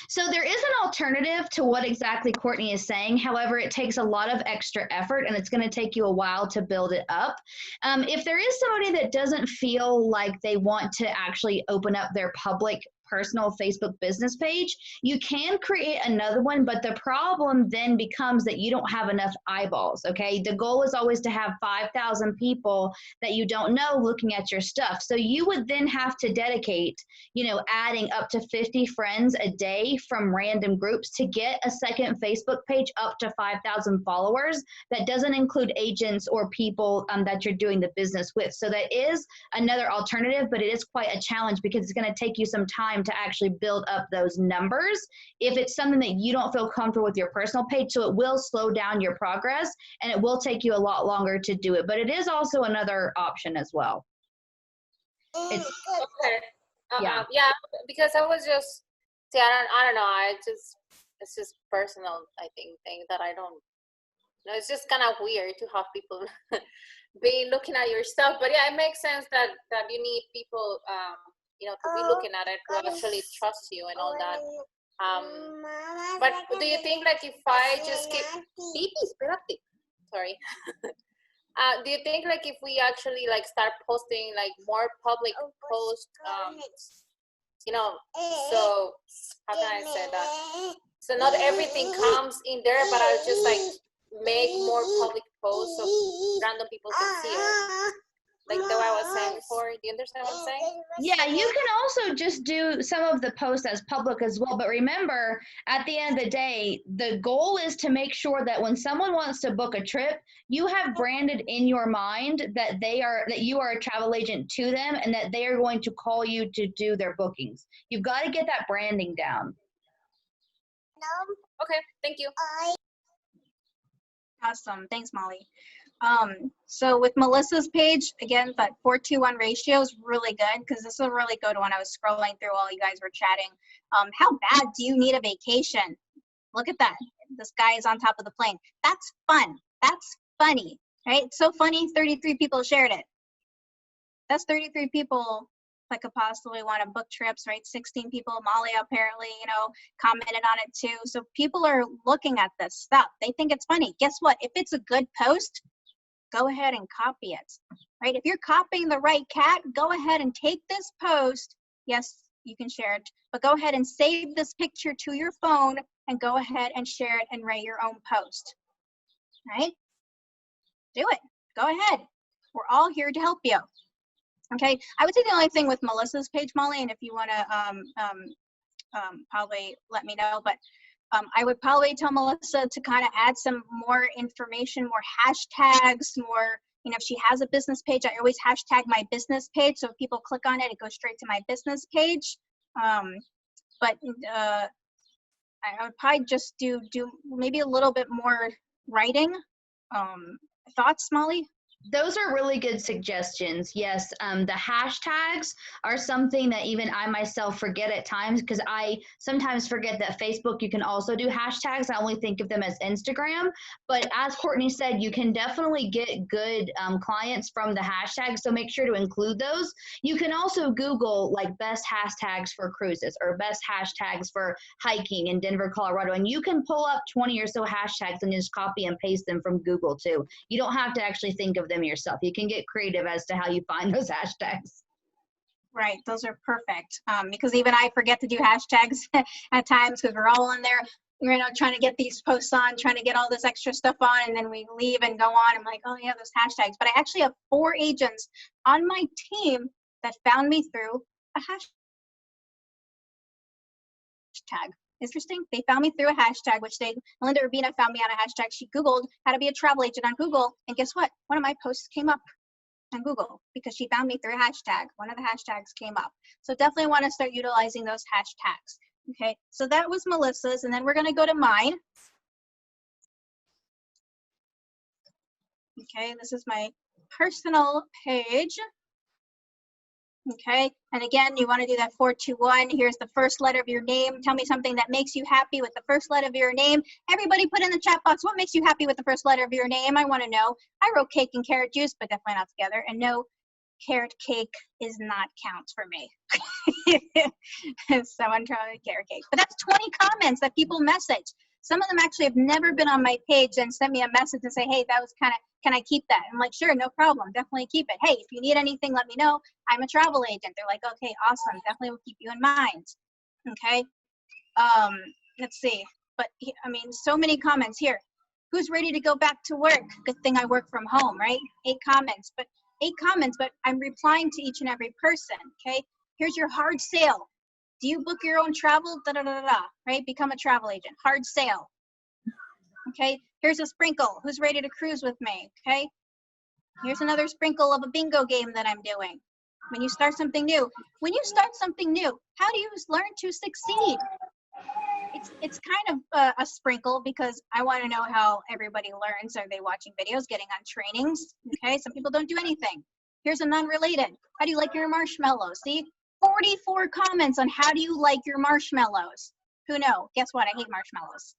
So there is an alternative to what exactly Courtney is saying. However, it takes a lot of extra effort and it's going to take you a while to build it up. If there is somebody that doesn't feel like they want to actually open up their public personal Facebook business page, you can create another one, but the problem then becomes that you don't have enough eyeballs, okay? The goal is always to have 5,000 people that you don't know looking at your stuff. So you would then have to dedicate, adding up to 50 friends a day from random groups to get a second Facebook page up to 5,000 followers. That doesn't include agents or people that you're doing the business with. So that is another alternative, but it is quite a challenge because it's going to take you some time to actually build up those numbers if it's something that you don't feel comfortable with your personal page. So it will slow down your progress and it will take you a lot longer to do it, but it is also another option as well. Okay. Yeah. Yeah, because I was just, see, I don't know. It's just personal, I think, thing that I don't, it's just kind of weird to have people be looking at your stuff. But yeah, it makes sense that you need people, to be looking at it, to actually trust you and all that. But do you think, like, if I just keep, sorry. Do you think, like, if we actually, like, start posting, like, more public posts, so how can I say that? So not everything comes in there, but I'll just, like, make more public posts so random people can see it. Like the way I was saying before. Do you understand what I'm saying? Yeah, you can also just do some of the posts as public as well. But remember, at the end of the day, the goal is to make sure that when someone wants to book a trip, you have branded in your mind that you are a travel agent to them and that they are going to call you to do their bookings. You've got to get that branding down. Okay, thank you. Awesome. Thanks, Molly. So with Melissa's page, again, that 4:1 ratio is really good because this is a really good one. I was scrolling through while you guys were chatting. How bad do you need a vacation? Look at that. This guy is on top of the plane. That's fun. That's funny, right? It's so funny. 33 people shared it. That's 33 people that could possibly want to book trips, right? 16 people, Molly apparently, commented on it too. So people are looking at this stuff. They think it's funny. Guess what? If it's a good post, go ahead and copy it, right? If you're copying the right cat, go ahead and take this post. Yes, you can share it, but go ahead and save this picture to your phone and go ahead and share it and write your own post, right? Do it. Go ahead. We're all here to help you. Okay, I would say the only thing with Melissa's page, Molly, and if you want to probably let me know, but I would probably tell Melissa to kind of add some more information, more hashtags, more, if she has a business page, I always hashtag my business page. So if people click on it, it goes straight to my business page. But I would probably just do maybe a little bit more writing. Thoughts, Molly? Those are really good suggestions. Yes, the hashtags are something that even I myself forget at times because I sometimes forget that Facebook, you can also do hashtags. I only think of them as Instagram. But as Courtney said, you can definitely get good clients from the hashtags. So make sure to include those. You can also Google like best hashtags for cruises or best hashtags for hiking in Denver, Colorado. And you can pull up 20 or so hashtags and just copy and paste them from Google too. You don't have to actually think of them yourself. You can get creative as to how you find those hashtags. Right, those are perfect. Because even I forget to do hashtags at times because we're all in there, trying to get these posts on, trying to get all this extra stuff on, and then we leave and go on. I'm like, oh yeah, those hashtags. But I actually have 4 agents on my team that found me through a hashtag. Interesting. They found me through a hashtag, Melinda Urbina found me on a hashtag. She Googled how to be a travel agent on Google. And guess what? One of my posts came up on Google because she found me through a hashtag. One of the hashtags came up. So definitely want to start utilizing those hashtags. Okay, so that was Melissa's, and then we're going to go to mine. Okay, this is my personal page. Okay, and again, you want to do that 421. Here's the first letter of your name. Tell me something that makes you happy with the first letter of your name. Everybody put in the chat box, what makes you happy with the first letter of your name? I want to know. I wrote cake and carrot juice, but definitely not together. And no, carrot cake is not counts for me. Someone tried carrot cake. But that's 20 comments that people message. Some of them actually have never been on my page and sent me a message and say, hey, that was kind of, can I keep that? I'm like, sure, no problem. Definitely keep it. Hey, if you need anything, let me know. I'm a travel agent. They're like, okay, awesome. Definitely will keep you in mind. Okay. Let's see. But I mean, so many comments here. Who's ready to go back to work? Good thing I work from home, right? 8 comments, but I'm replying to each and every person. Okay. Here's your hard sale. Do you book your own travel? Da, da, da, da, da, right? Become a travel agent. Hard sale. Okay. Here's a sprinkle. Who's ready to cruise with me? Okay. Here's another sprinkle of a bingo game that I'm doing. When you start something new, how do you learn to succeed? It's kind of a sprinkle because I want to know how everybody learns. Are they watching videos, getting on trainings? Okay. Some people don't do anything. Here's a non-related. How do you like your marshmallows? See? 44 comments on how do you like your marshmallows. Who knows? Guess what? I hate marshmallows.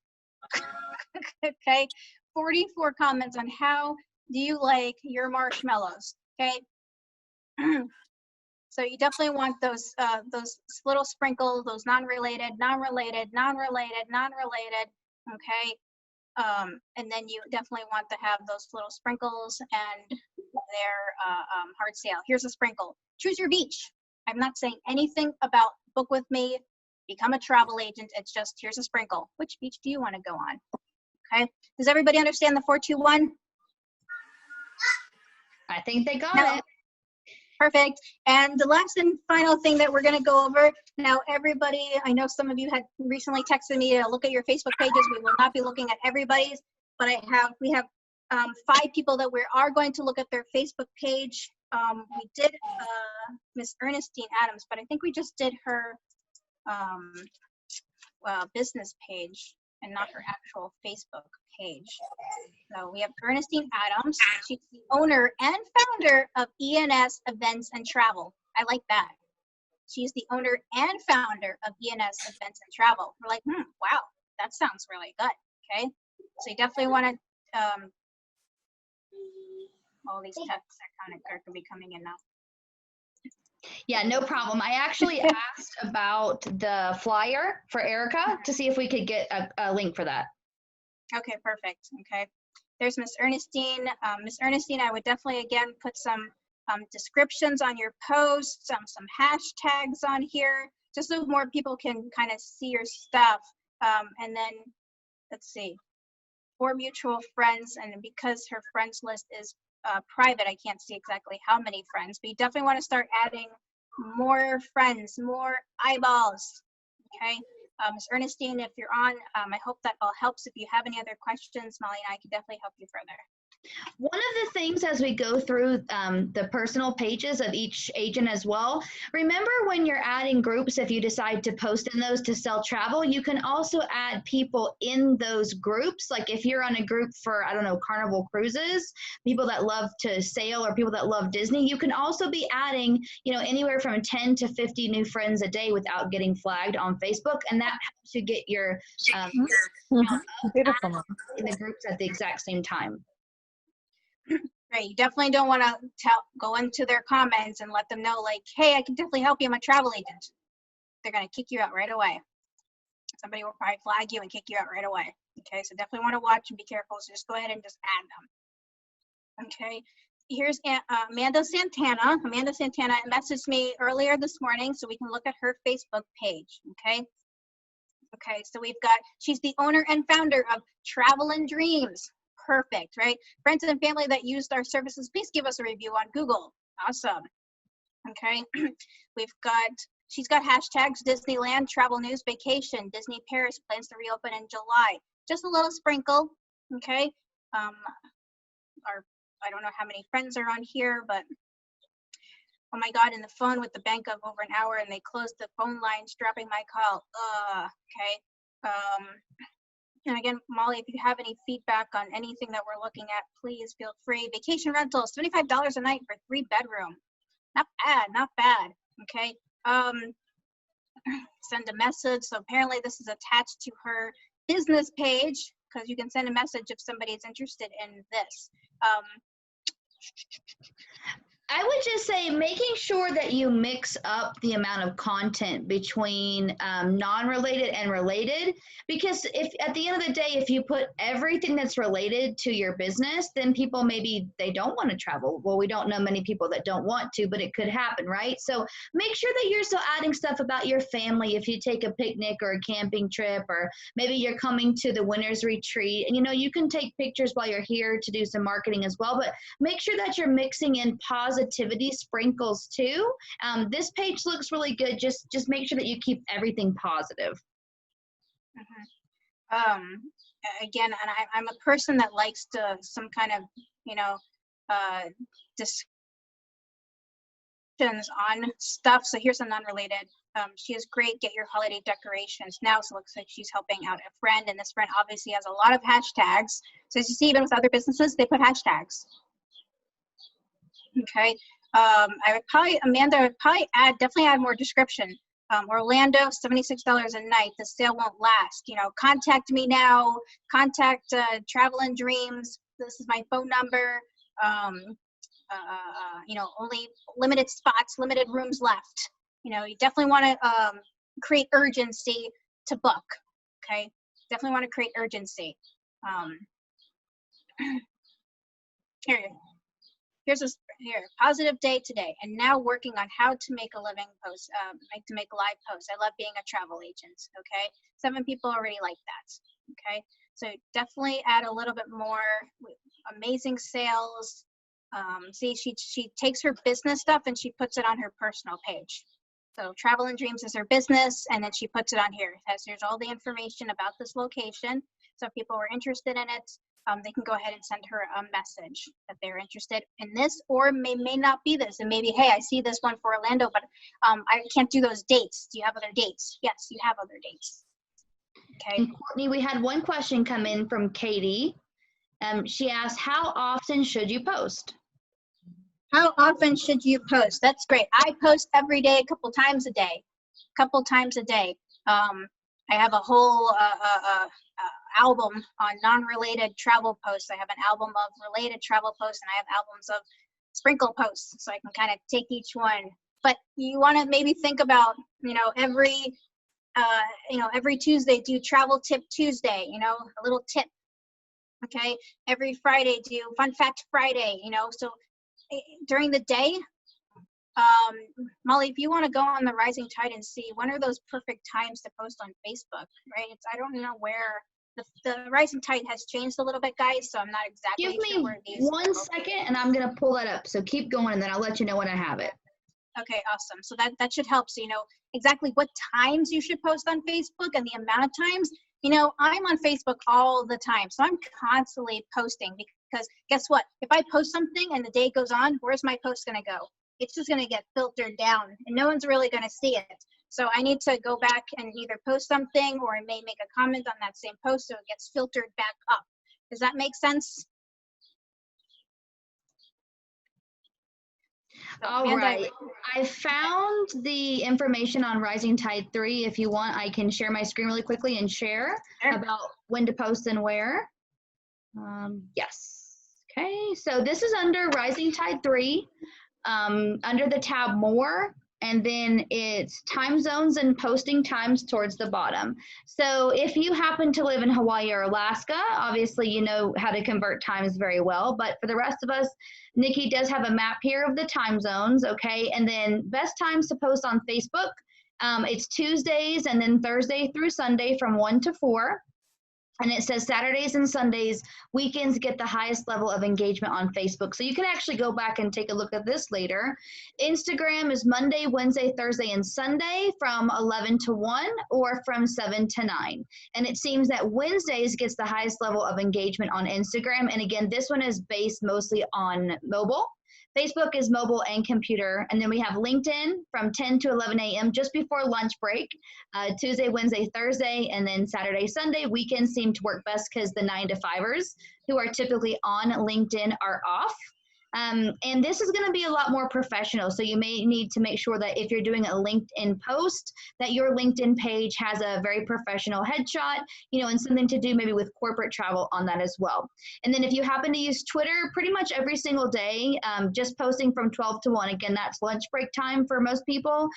Okay, 44 comments on how do you like your marshmallows. Okay, so you definitely want those little sprinkles, those non-related. Okay, and then you definitely want to have those little sprinkles and their hard sale. Here's a sprinkle. Choose your beach. I'm not saying anything about book with me, become a travel agent. It's just, here's a sprinkle. Which beach do you want to go on? Okay. Does everybody understand the 421? I think they got it. Perfect. And the last and final thing that we're going to go over now, everybody, I know some of you had recently texted me to look at your Facebook pages. We will not be looking at everybody's, but we have 5 people that we are going to look at their Facebook page. We did Miss Ernestine Adams, but I think we just did her business page and not her actual Facebook page. So we have Ernestine Adams. She's the owner and founder of ENS Events and Travel. I like that. She's the owner and founder of ENS Events and Travel. We're like, wow, that sounds really good. Okay, so you definitely want to all these texts are going to be coming in now. Yeah, no problem. I actually asked about the flyer for Erica to see if we could get a link for that. Okay, perfect. Okay, there's Miss Ernestine. Miss Ernestine, I would definitely, again, put some descriptions on your posts, some hashtags on here, just so more people can kind of see your stuff. And then, let's see, 4 mutual friends, and because her friends list is private, I can't see exactly how many friends, but you definitely want to start adding more friends, more eyeballs. Okay, Ms. Ernestine, if you're on, I hope that all helps. If you have any other questions, Molly and I can definitely help you further. One of the things as we go through the personal pages of each agent as well, remember when you're adding groups, if you decide to post in those to sell travel, you can also add people in those groups. Like if you're on a group for, I don't know, Carnival Cruises, people that love to sail or people that love Disney, you can also be adding, anywhere from 10 to 50 new friends a day without getting flagged on Facebook. And that helps you get your Beautiful. in the groups at the exact same time. Right, you definitely don't want to go into their comments and let them know, like, hey, I can definitely help you. I'm a travel agent. They're going to kick you out right away. Somebody will probably flag you and kick you out right away. Okay, so definitely want to watch and be careful. So just go ahead and just add them. Okay, here's Amanda Santana. Amanda Santana messaged me earlier this morning so we can look at her Facebook page. Okay. Okay, so she's the owner and founder of Travel and Dreams. Perfect, right? Friends and family that used our services, please give us a review on Google. Awesome. Okay, we've got She's got hashtags: Disneyland, travel news, vacation, Disney Paris plans to reopen in July. Just a little sprinkle, okay? I don't know how many friends are on here, but oh my God, in the phone with the bank of over an hour and they closed the phone lines, dropping my call. Okay. And again, Molly, if you have any feedback on anything that we're looking at, please feel free. Vacation rentals, $75 a night for 3-bedroom. Not bad, not bad. Okay. Send a message. So apparently this is attached to her business page, because you can send a message if somebody is interested in this. I would just say making sure that you mix up the amount of content between non-related and related, because if at the end of the day, if you put everything that's related to your business, then people maybe they don't want to travel. Well, we don't know many people that don't want to, but it could happen, right? So make sure that you're still adding stuff about your family if you take a picnic or a camping trip, or maybe you're coming to the winter's retreat. And you can take pictures while you're here to do some marketing as well, but make sure that you're mixing in positivity sprinkles too. This page looks really good. Just make sure that you keep everything positive. Again, and I'm a person that likes to some kind of discussions on stuff. So here's some non-related. She is great. Get your holiday decorations now. So it looks like she's helping out a friend, and this friend obviously has a lot of hashtags. So as you see, even with other businesses, they put hashtags. Okay. Amanda would probably definitely add more description. Orlando, $76 a night. The sale won't last. Contact me now. Contact Travel and Dreams. This is my phone number. Only limited spots, limited rooms left. You definitely want to create urgency to book. Okay. Definitely want to create urgency. Here, positive day today, and now working on how to make a living post, to make live posts. I love being a travel agent. Okay, 7 people already like that. Okay, so definitely add a little bit more. Amazing sales. See, she takes her business stuff and she puts it on her personal page. So Travel and Dreams is her business, and then she puts it on here. Here's all the information about this location. So if people are interested in it, they can go ahead and send her a message that they're interested in this, or may not be this. And maybe, hey, I see this one for Orlando, but I can't do those dates. Do you have other dates? Yes, you have other dates. Okay. And Courtney, we had one question come in from Katie. She asked, how often should you post? How often should you post? That's great. I post every day, a couple times a day. I have a whole album on non-related travel posts. I have an album of related travel posts, and I have albums of sprinkle posts, so I can kind of take each one. But you want to maybe think about, every Tuesday do Travel Tip Tuesday, a little tip. Okay, every Friday do Fun Fact Friday, so during the day. Molly, if you want to go on the Rising Tide and see when are those perfect times to post on Facebook, right? I don't know where the Rising Tide has changed a little bit, guys, so I'm not exactly sure where these. Give me 1 second, and I'm going to pull that up. So keep going, and then I'll let you know when I have it. Okay, awesome. So that should help. So you know exactly what times you should post on Facebook and the amount of times. I'm on Facebook all the time, so I'm constantly posting, because guess what? If I post something and the day goes on, where's my post going to go? It's just going to get filtered down, and no one's really going to see it. So I need to go back and either post something, or I may make a comment on that same post so it gets filtered back up. Does that make sense? So, all Amanda, right. I found the information on Rising Tide 3. If you want, I can share my screen really quickly and share about when to post and where. Yes. Okay. So this is under Rising Tide 3, under the tab More, and then it's time zones and posting times towards the bottom. So if you happen to live in Hawaii or Alaska, obviously you know how to convert times very well, but for the rest of us, Nikki does have a map here of the time zones, okay? And then best times to post on Facebook, it's Tuesdays and then Thursday through Sunday from 1 to 4. And it says Saturdays and Sundays, weekends get the highest level of engagement on Facebook. So you can actually go back and take a look at this later. Instagram is Monday, Wednesday, Thursday, and Sunday from 11 to 1 or from 7 to 9. And it seems that Wednesdays gets the highest level of engagement on Instagram. And again, this one is based mostly on mobile. Facebook is mobile and computer. And then we have LinkedIn from 10 to 11 a.m. just before lunch break, Tuesday, Wednesday, Thursday, and then Saturday, Sunday. Weekends seem to work best because the 9 to 5ers who are typically on LinkedIn are off. And this is going to be a lot more professional. So you may need to make sure that if you're doing a LinkedIn post, that your LinkedIn page has a very professional headshot, and something to do maybe with corporate travel on that as well. And then if you happen to use Twitter pretty much every single day, just posting from 12 to 1, again, that's lunch break time for most people.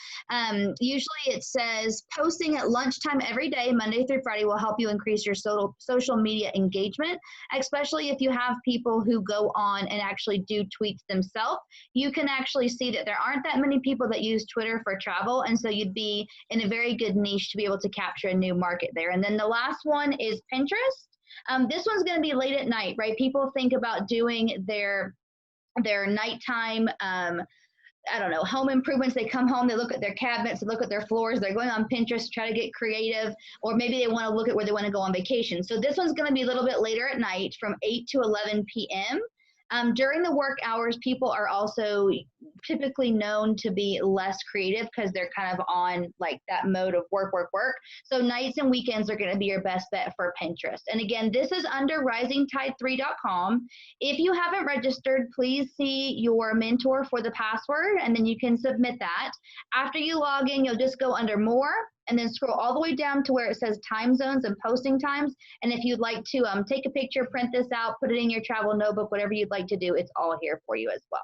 Usually it says posting at lunchtime every day, Monday through Friday, will help you increase your social media engagement, especially if you have people who go on and actually do tweets themselves. You can actually see that there aren't that many people that use Twitter for travel, and so you'd be in a very good niche to be able to capture a new market there. And then the last one is Pinterest. This one's going to be late at night, right? People think about doing their nighttime home improvements. They come home, they look at their cabinets, they look at their floors, they're going on Pinterest to try to get creative, or maybe they want to look at where they want to go on vacation. So this one's going to be a little bit later at night from 8 to 11 p.m. During the work hours, people are also typically known to be less creative because they're kind of on like that mode of work. So nights and weekends are going to be your best bet for Pinterest. And again, this is under risingtide3.com. If you haven't registered, please see your mentor for the password, and then you can submit that. After you log in, you'll just go under more, and then scroll all the way down to where it says time zones and posting times. And if you'd like to take a picture, print this out, put it in your travel notebook, whatever you'd like to do, it's all here for you as well.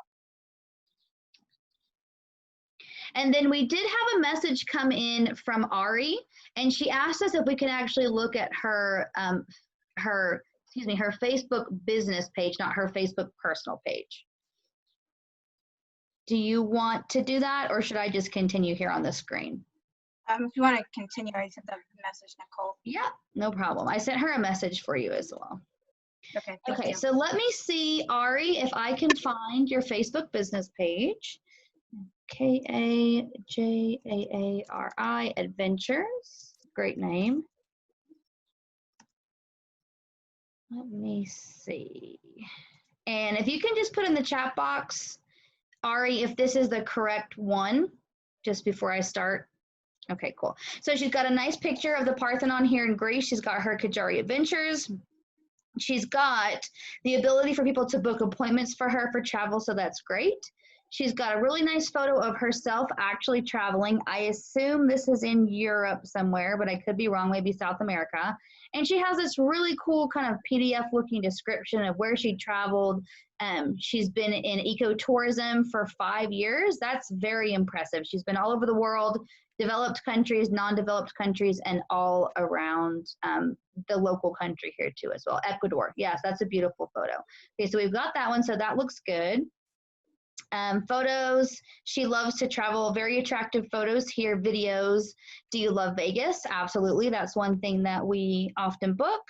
And then we did have a message come in from Ari, and she asked us if we can actually look at her Facebook business page, not her Facebook personal page. Do you want to do that, or should I just continue here on the screen? If you want to continue, I sent that message, Nicole. Yeah, no problem. I sent her a message for you as well. Okay. Okay, so let me see, Ari, if I can find your Facebook business page. Kajaari Adventures. Great name. Let me see. And if you can just put in the chat box, Ari, if this is the correct one, just before I start. Okay, cool. So she's got a nice picture of the Parthenon here in Greece. She's got her Kajaari Adventures. She's got the ability for people to book appointments for her for travel, so that's great. She's got a really nice photo of herself actually traveling. I assume this is in Europe somewhere, but I could be wrong, maybe South America. And she has this really cool kind of PDF-looking description of where she traveled. She's been in ecotourism for 5 years. That's very impressive. She's been all over the world, developed countries, non-developed countries, and all around the local country here too as well. Ecuador, yes, that's a beautiful photo. Okay, so we've got that one, so that looks good. Photos, she loves to travel, very attractive photos here, videos. Do you love Vegas? Absolutely, that's one thing that we often book.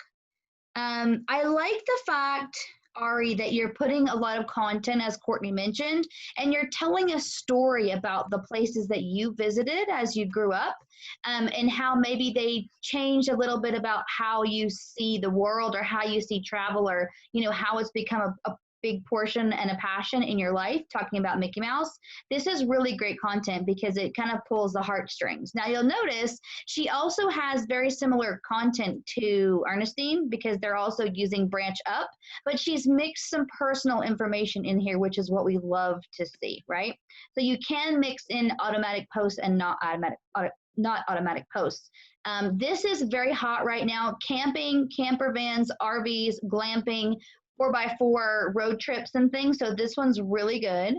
I like the fact, Ari, that you're putting a lot of content, as Courtney mentioned, and you're telling a story about the places that you visited as you grew up, and how maybe they changed a little bit about how you see the world or how you see travel, or how it's become a big portion and a passion in your life, talking about Mickey Mouse. This is really great content because it kind of pulls the heartstrings. Now you'll notice she also has very similar content to Ernestine because they're also using Branch Up, but she's mixed some personal information in here, which is what we love to see, right? So you can mix in automatic posts and not automatic posts. This is very hot right now. Camping, camper vans, RVs, glamping, 4x4 road trips and things. So this one's really good.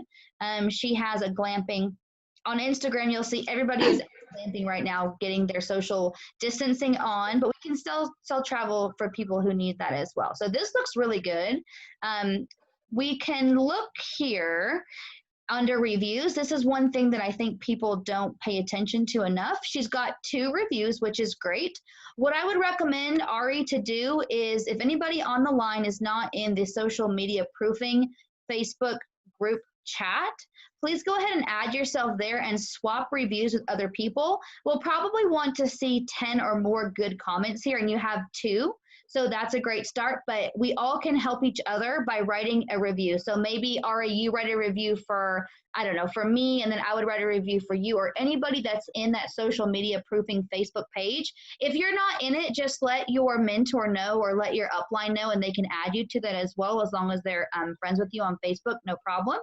She has a glamping. On Instagram, you'll see everybody is glamping right now, getting their social distancing on, but we can still travel for people who need that as well. So this looks really good. We can look here. under reviews, this is one thing that I think people don't pay attention to enough. She's got 2 reviews, which is great. What I would recommend Ari to do is, if anybody on the line is not in the social media proofing Facebook group chat, please go ahead and add yourself there and swap reviews with other people. We'll probably want to see 10 or more good comments here, and you have 2. So that's a great start, but we all can help each other by writing a review. So maybe, Ari, you write a review for, I don't know, for me, and then I would write a review for you, or anybody that's in that social media proofing Facebook page. If you're not in it, just let your mentor know or let your upline know, and they can add you to that as well, as long as they're friends with you on Facebook, no problem.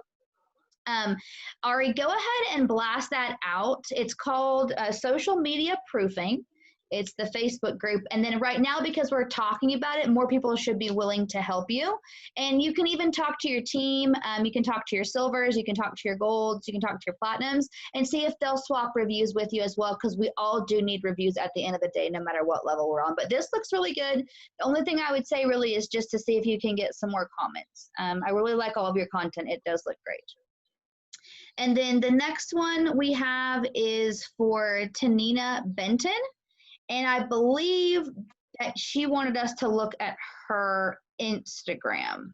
Ari, go ahead and blast that out. It's called Social Media Proofing. It's the Facebook group. And then right now, because we're talking about it, more people should be willing to help you. And you can even talk to your team. You can talk to your silvers. You can talk to your golds. You can talk to your platinums and see if they'll swap reviews with you as well, because we all do need reviews at the end of the day, no matter what level we're on. But this looks really good. The only thing I would say really is just to see if you can get some more comments. I really like all of your content. It does look great. And then the next one we have is for Tanina Benton. And I believe that she wanted us to look at her Instagram.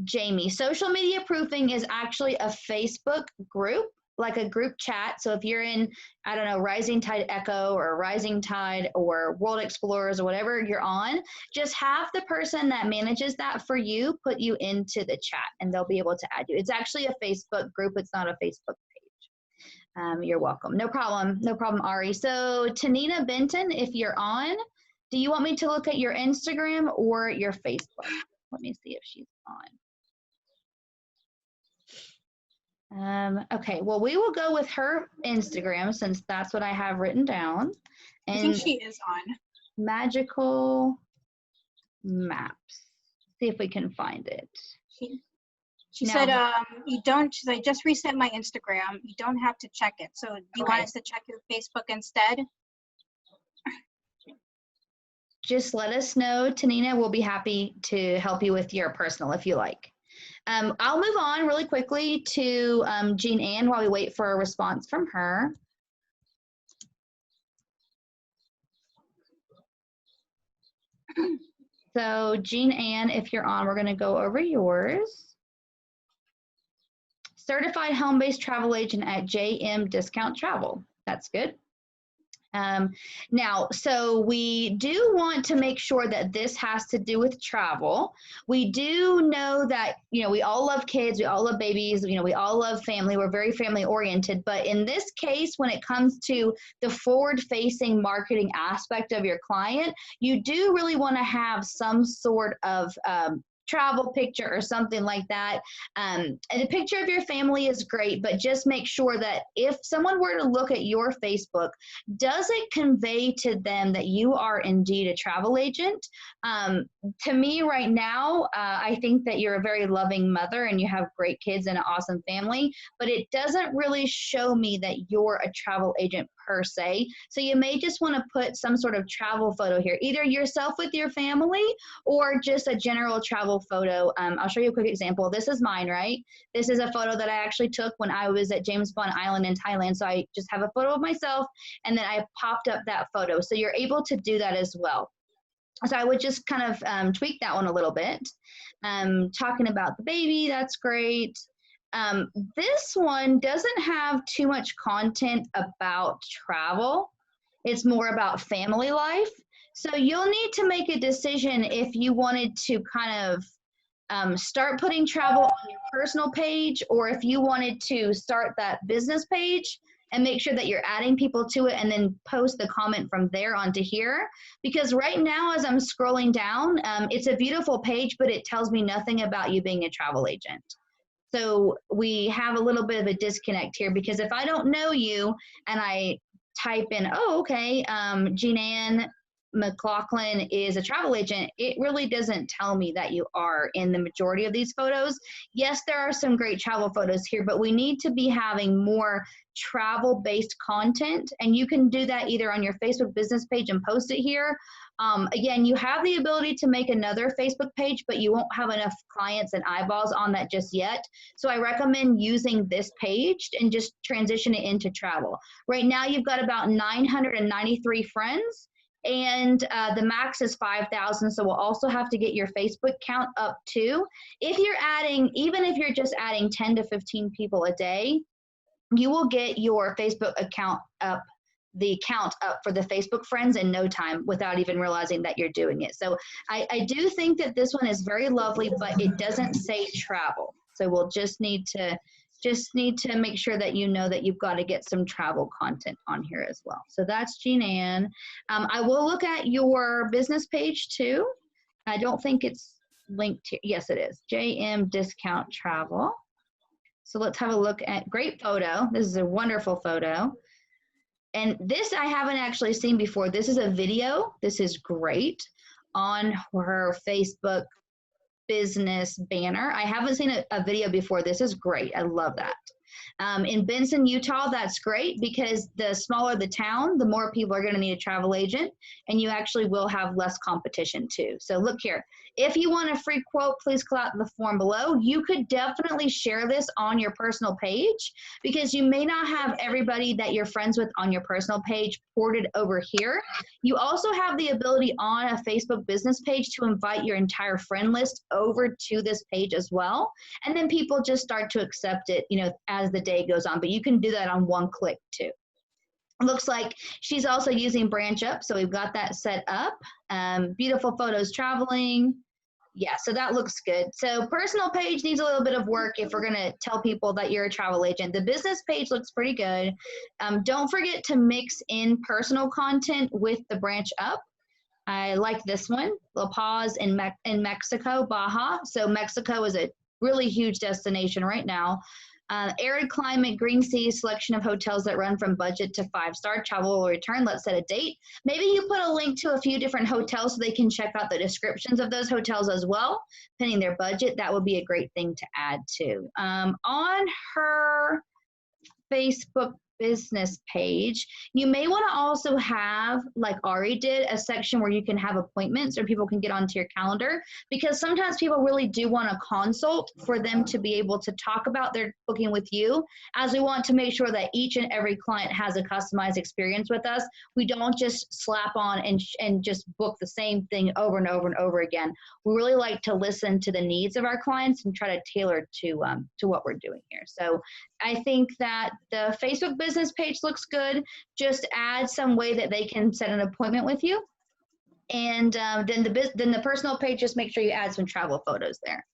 Jamie, Social Media Proofing is actually a Facebook group, like a group chat. So if you're in, I don't know, Rising Tide Echo or Rising Tide or World Explorers or whatever you're on, just have the person that manages that for you put you into the chat, and they'll be able to add you. It's actually a Facebook group. It's not a Facebook page. You're welcome. No problem. No problem, Ari. So Tanina Benton, if you're on, do you want me to look at your Instagram or your Facebook? Let me see if she's on. Okay, well, we will go with her Instagram since that's what I have written down. And I think she is on. Magical Maps. See if we can find it. She Now- said, you don't, she said, I just reset my Instagram. You don't have to check it. So do you want Okay. us to check your Facebook instead? Just let us know, Tanina. We'll be happy to help you with your personal if you like. I'll move on really quickly to Jean Ann while we wait for a response from her. So Jean Ann, if you're on, we're going to go over yours. Certified home-based travel agent at JM Discount Travel. That's good. Now, so we do want to make sure that this has to do with travel. We do know that, you know, we all love kids, we all love babies, you know, we all love family, we're very family oriented, but in this case, when it comes to the forward-facing marketing aspect of your client, you do really want to have some sort of travel picture or something like that. And a picture of your family is great, but just make sure that if someone were to look at your Facebook, does it convey to them that you are indeed a travel agent? To me right now, I think that you're a very loving mother and you have great kids and an awesome family, but it doesn't really show me that you're a travel agent per se. So you may just want to put some sort of travel photo here, either yourself with your family or just a general travel photo. I'll show you a quick example. This is mine, right? This is a photo that I actually took when I was at James Bond Island in Thailand. So I just have a photo of myself and then I popped up that photo. So you're able to do that as well. So I would just kind of tweak that one a little bit. Talking about the baby, that's great. This one doesn't have too much content about travel. It's more about family life. So you'll need to make a decision if you wanted to kind of start putting travel on your personal page, or if you wanted to start that business page and make sure that you're adding people to it and then post the comment from there onto here. Because right now, as I'm scrolling down, it's a beautiful page, but it tells me nothing about you being a travel agent. So we have a little bit of a disconnect here, because if I don't know you and I type in, oh, okay, Jean Ann McLaughlin is a travel agent, it really doesn't tell me that you are in the majority of these photos. Yes, there are some great travel photos here, but we need to be having more travel-based content, and you can do that either on your Facebook business page and post it here. Again, you have the ability to make another Facebook page, but you won't have enough clients and eyeballs on that just yet. So I recommend using this page and just transition it into travel. Right now, you've got about 993 friends, and the max is 5,000. So we'll also have to get your Facebook count up too. If you're adding, even if you're just adding 10 to 15 people a day, you will get your Facebook account up, the count up for the Facebook friends in no time without even realizing that you're doing it. So I do think that this one is very lovely, but it doesn't say travel. So we'll just need to make sure that you know that you've got to get some travel content on here as well. So that's Jean Ann. I will look at your business page too. I don't think it's linked here. Yes, it is. JM Discount Travel. So let's have a look at, great photo. This is a wonderful photo. And this I haven't actually seen before. This is a video. This is great on her Facebook business banner. I haven't seen a video before. This is great. I love that. In Benson, Utah, that's great because the smaller the town, the more people are going to need a travel agent, and you actually will have less competition too. So look here. If you want a free quote, please fill out the form below. You could definitely share this on your personal page because you may not have everybody that you're friends with on your personal page ported over here. You also have the ability on a Facebook business page to invite your entire friend list over to this page as well. And then people just start to accept it, you know, as the day goes on, but you can do that on one click too. Looks like she's also using Branch Up, so we've got that set up. Beautiful photos traveling. Yeah, so that looks good. So personal page needs a little bit of work if we're gonna tell people that you're a travel agent. The business page looks pretty good. Don't forget to mix in personal content with the Branch Up. I like this one, La Paz in Mexico, Baja. So Mexico is a really huge destination right now. Arid climate, green sea, selection of hotels that run from budget to 5-star, travel will return. Let's set a date. Maybe you put a link to a few different hotels so they can check out the descriptions of those hotels as well, depending their budget. That would be a great thing to add to. On her Facebook business page, you may want to also have, like Ari did, a section where you can have appointments or people can get onto your calendar, because sometimes people really do want a consult for them to be able to talk about their booking with you, as we want to make sure that each and every client has a customized experience with us. We don't just slap on and just book the same thing over and over and over again. We really like to listen to the needs of our clients and try to tailor to what we're doing here. So I think that the Facebook business page looks good. Just add some way that they can set an appointment with you. And then the personal page, just make sure you add some travel photos there.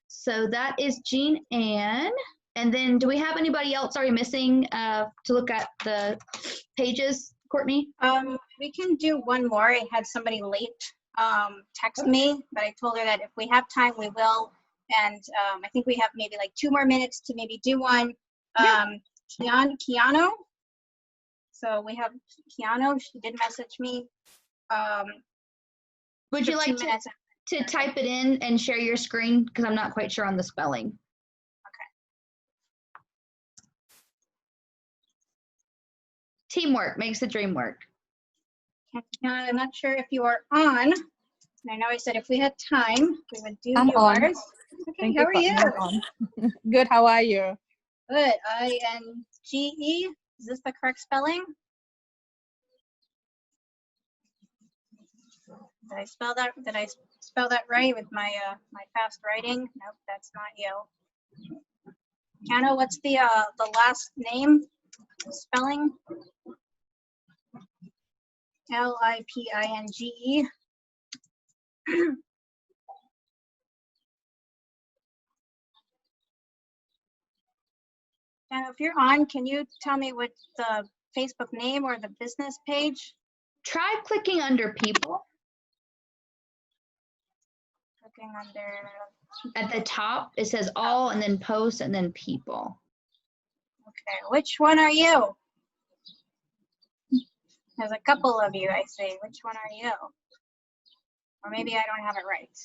So that is Jean Ann. And then do we have anybody else already missing to look at the pages, Courtney? We can do one more. I had somebody late text me, but I told her that if we have time, we will. And I think we have maybe like 2 more minutes to maybe do one. Keanu. So we have Keanu. She did message me. Would you like to type it in and share your screen? Because I'm not quite sure on the spelling. Okay. Teamwork makes the dream work. I'm not sure if you are on. I know I said if we had time, we would do I'm yours. on. Okay, how are you? Good, how are you? Good. INGE. Is this the correct spelling? Did I spell that? Did I spell that right with my my fast writing? Nope, that's not you. Keanu, what's the last name spelling? Lipinge. And if you're on, can you tell me what the Facebook name or the business page? Try clicking under people. Clicking under. At the top, it says all and then post and then people. Okay, which one are you? There's a couple of you, I see. Which one are you? Or maybe I don't have it right.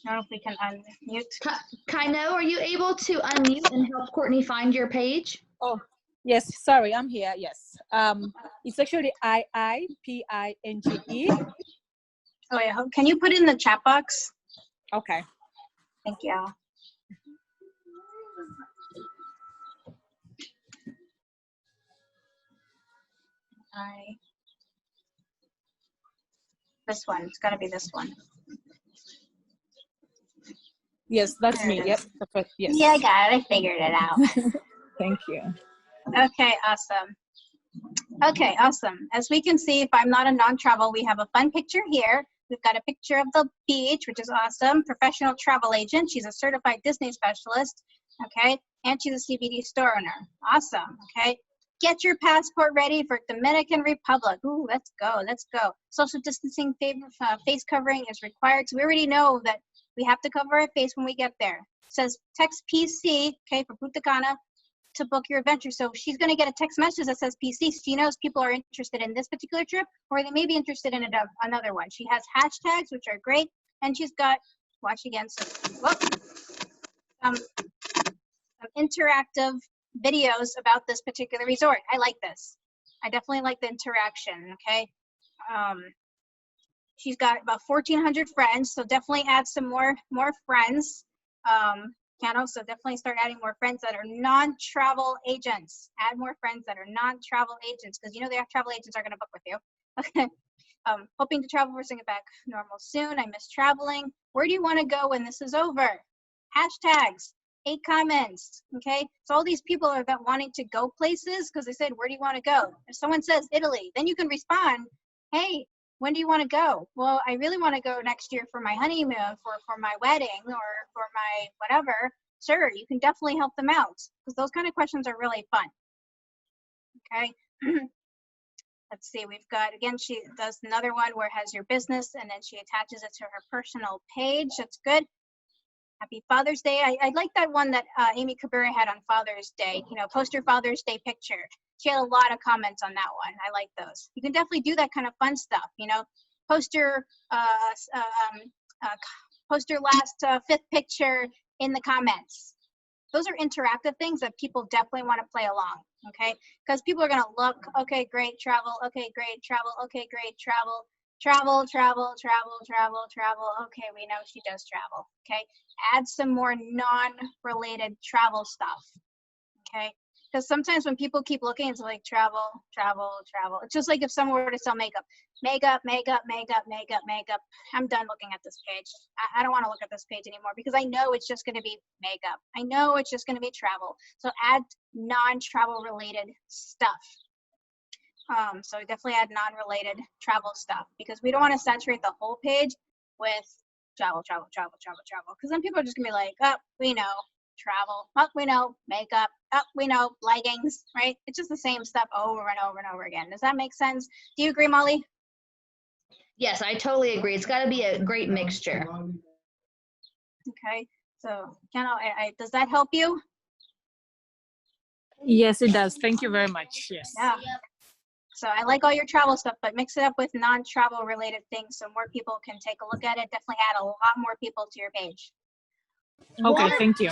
I don't know if we can unmute. Kaino, are you able to unmute and help Courtney find your page? Oh, yes. Sorry, I'm here. Yes. It's actually IIPINGE. Oh, yeah. Can you put it in the chat box? Okay. Thank you. This one. It's got to be this one. Yes, that's There me. it Yep. is. Okay. Yes. Yeah, I got it. I figured it out. Thank you. Okay, awesome. Okay, awesome. As we can see, if I'm not a non-travel, we have a fun picture here. We've got a picture of the beach, which is awesome. Professional travel agent. She's a certified Disney specialist. Okay, and she's a CBD store owner. Awesome. Okay, get your passport ready for Dominican Republic. Ooh, let's go. Let's go. Social distancing face covering is required. So we already know that we have to cover our face when we get there. It says text PC, okay, for Punta Cana to book your adventure. So she's going to get a text message that says PC. She knows people are interested in this particular trip, or they may be interested in another one. She has hashtags, which are great, and she's got, watch again, some interactive videos about this particular resort. I like this. I definitely like the interaction, okay? She's got about 1,400 friends, so definitely add some more friends. Can also definitely start adding more friends that are non-travel agents. Add more friends that are non-travel agents, because you know the travel agents are going to book with you. Okay. Hoping to travel, we're get back normal soon. I miss traveling. Where do you want to go when this is over? Hashtags, 8 comments. Okay. So all these people are that wanting to go places because they said, where do you want to go? If someone says Italy, then you can respond, hey, when do you want to go? Well, I really want to go next year for my honeymoon, for my wedding, or for my whatever. Sure, you can definitely help them out, because those kind of questions are really fun. Okay. Let's see, we've got, again, she does another one where it has your business, and then she attaches it to her personal page. That's good. Happy Father's Day. I like that one that Amy Cabrera had on Father's Day. You know, post your Father's Day picture. She had a lot of comments on that one. I like those. You can definitely do that kind of fun stuff. You know, post your last 5th picture in the comments. Those are interactive things that people definitely want to play along. Okay, because people are gonna look. Okay, great travel. Okay, great travel. Okay, great travel. Travel. Okay, we know she does travel. Okay, add some more non-related travel stuff. Okay, because sometimes when people keep looking, it's like travel. It's just like if someone were to sell makeup. I'm done looking at this page. I don't want to look at this page anymore, because I know it's just going to be makeup. I know it's just going to be travel. So add non-travel related stuff. So definitely add non-related travel stuff, because we don't want to saturate the whole page with travel. Because then people are just gonna be like, oh, we know travel. Oh, we know makeup. Oh, we know leggings, right? It's just the same stuff over and over and over again. Does that make sense? Do you agree, Molly? Yes, I totally agree. It's got to be a great mixture. Okay. So, Ken, does that help you? Yes, it does. Thank you very much. Yes. Yeah. So I like all your travel stuff, but mix it up with non-travel related things so more people can take a look at it. Definitely add a lot more people to your page. Okay, thank you.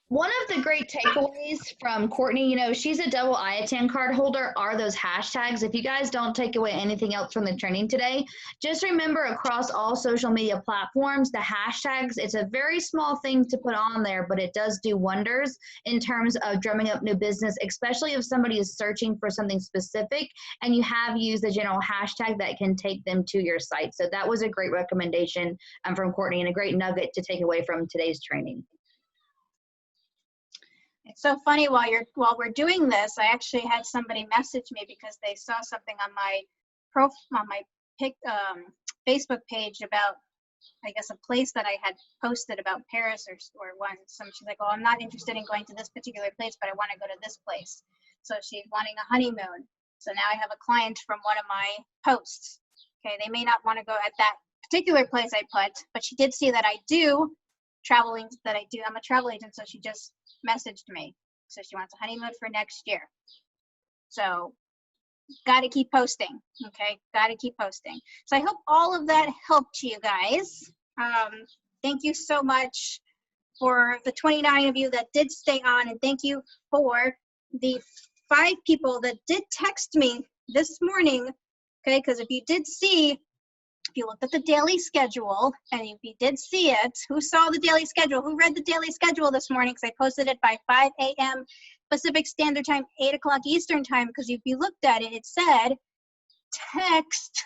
One of the great takeaways from Courtney, you know, she's a double IATAN card holder, are those hashtags. If you guys don't take away anything else from the training today, just remember across all social media platforms, the hashtags, it's a very small thing to put on there, but it does do wonders in terms of drumming up new business, especially if somebody is searching for something specific and you have used the general hashtag that can take them to your site. So that was a great recommendation from Courtney and a great nugget to take away from today's training. It's so funny, while we're doing this, I actually had somebody message me because they saw something on my Facebook page about, I guess, a place that I had posted about Paris or one. So she's like, "Oh, I'm not interested in going to this particular place, but I want to go to this place." So she's wanting a honeymoon. So now I have a client from one of my posts. Okay, they may not want to go at that particular place I put, but she did see that I do traveling. I'm a travel agent, so she just messaged me. So she wants a honeymoon for next year. So got to keep posting. Okay, got to keep posting. So I hope all of that helped you guys. Thank you so much for the 29 of you that did stay on, and thank you for the 5 people that did text me this morning. Okay, because if you did see, if you looked at the daily schedule, and if you did see it, who saw the daily schedule? Who read the daily schedule this morning? Because I posted it by 5 a.m. Pacific Standard Time, 8 o'clock Eastern Time. Because if you looked at it, it said, text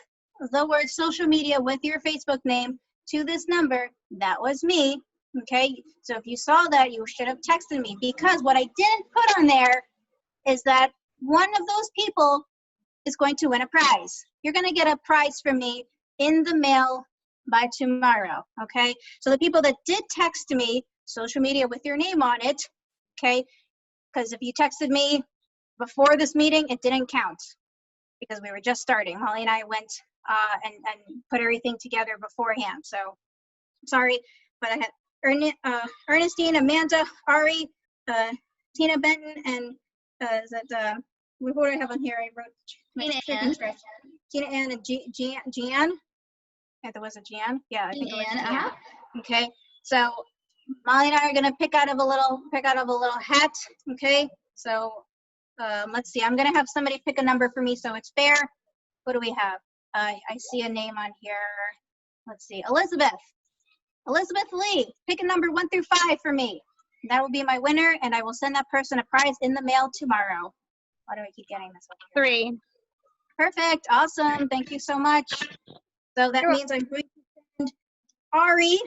the word social media with your Facebook name to this number. That was me. Okay, so if you saw that, you should have texted me, because what I didn't put on there is that one of those people is going to win a prize. You're going to get a prize from me in the mail by tomorrow. Okay, so the people that did text me, social media with your name on it, okay, because if you texted me before this meeting, it didn't count because we were just starting. Molly and I went and put everything together beforehand. So sorry, but I had Ernestine, Amanda, Ari, Tina Benton, and who do I have on here? I wrote Tina Ann and Gian. Yeah, there was a Gian. Yeah, I think it was Gian. Okay, so Molly and I are gonna pick out of a little hat. Okay, so let's see. I'm gonna have somebody pick a number for me so it's fair. What do we have? I see a name on here. Let's see, Elizabeth Lee. Pick a number 1 through 5 for me. That will be my winner, and I will send that person a prize in the mail tomorrow. Why do I keep getting this one? 3. Perfect. Awesome. Thank you so much. So that means I'm going to send Ari,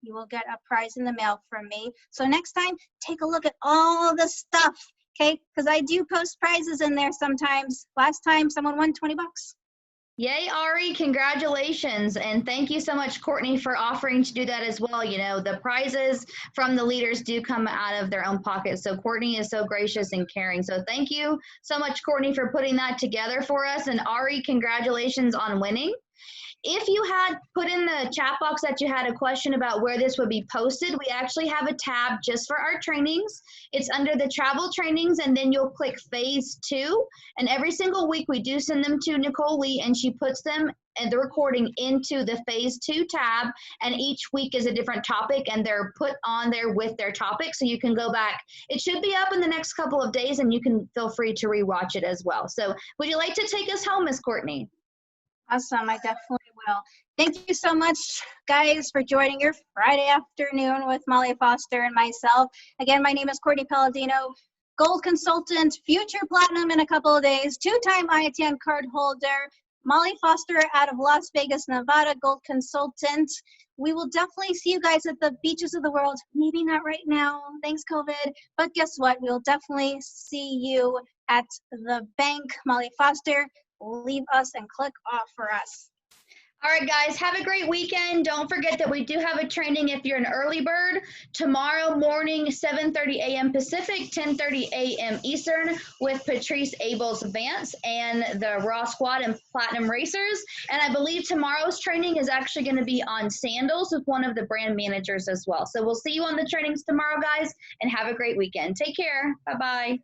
you will get a prize in the mail from me. So next time, take a look at all the stuff, okay? Because I do post prizes in there sometimes. Last time, someone won 20 bucks. Yay, Ari, congratulations. And thank you so much, Courtney, for offering to do that as well. You know, the prizes from the leaders do come out of their own pockets. So Courtney is so gracious and caring. So thank you so much, Courtney, for putting that together for us. And Ari, congratulations on winning. If you had put in the chat box that you had a question about where this would be posted, we actually have a tab just for our trainings. It's under the travel trainings, and then you'll click phase 2. And every single week we do send them to Nicole Lee, and she puts them and the recording into the phase 2 tab. And each week is a different topic, and they're put on there with their topic. So you can go back. It should be up in the next couple of days, and you can feel free to rewatch it as well. So would you like to take us home, Miss Courtney? Awesome, I definitely will. Thank you so much, guys, for joining your Friday afternoon with Molly Foster and myself. Again, my name is Courtney Palladino, Gold Consultant, Future Platinum in a couple of days, 2-time IATN card holder, Molly Foster out of Las Vegas, Nevada, Gold Consultant. We will definitely see you guys at the beaches of the world. Maybe not right now, thanks COVID, but guess what? We'll definitely see you at the bank. Molly Foster, leave us and click off for us. All right, guys, have a great weekend. Don't forget that we do have a training if you're an early bird tomorrow morning, 7:30 a.m. Pacific, 10:30 a.m. Eastern with Patrice Abels Vance and the Raw Squad and Platinum Racers. And I believe tomorrow's training is actually going to be on sandals with one of the brand managers as well. So we'll see you on the trainings tomorrow, guys, and have a great weekend. Take care. Bye-bye.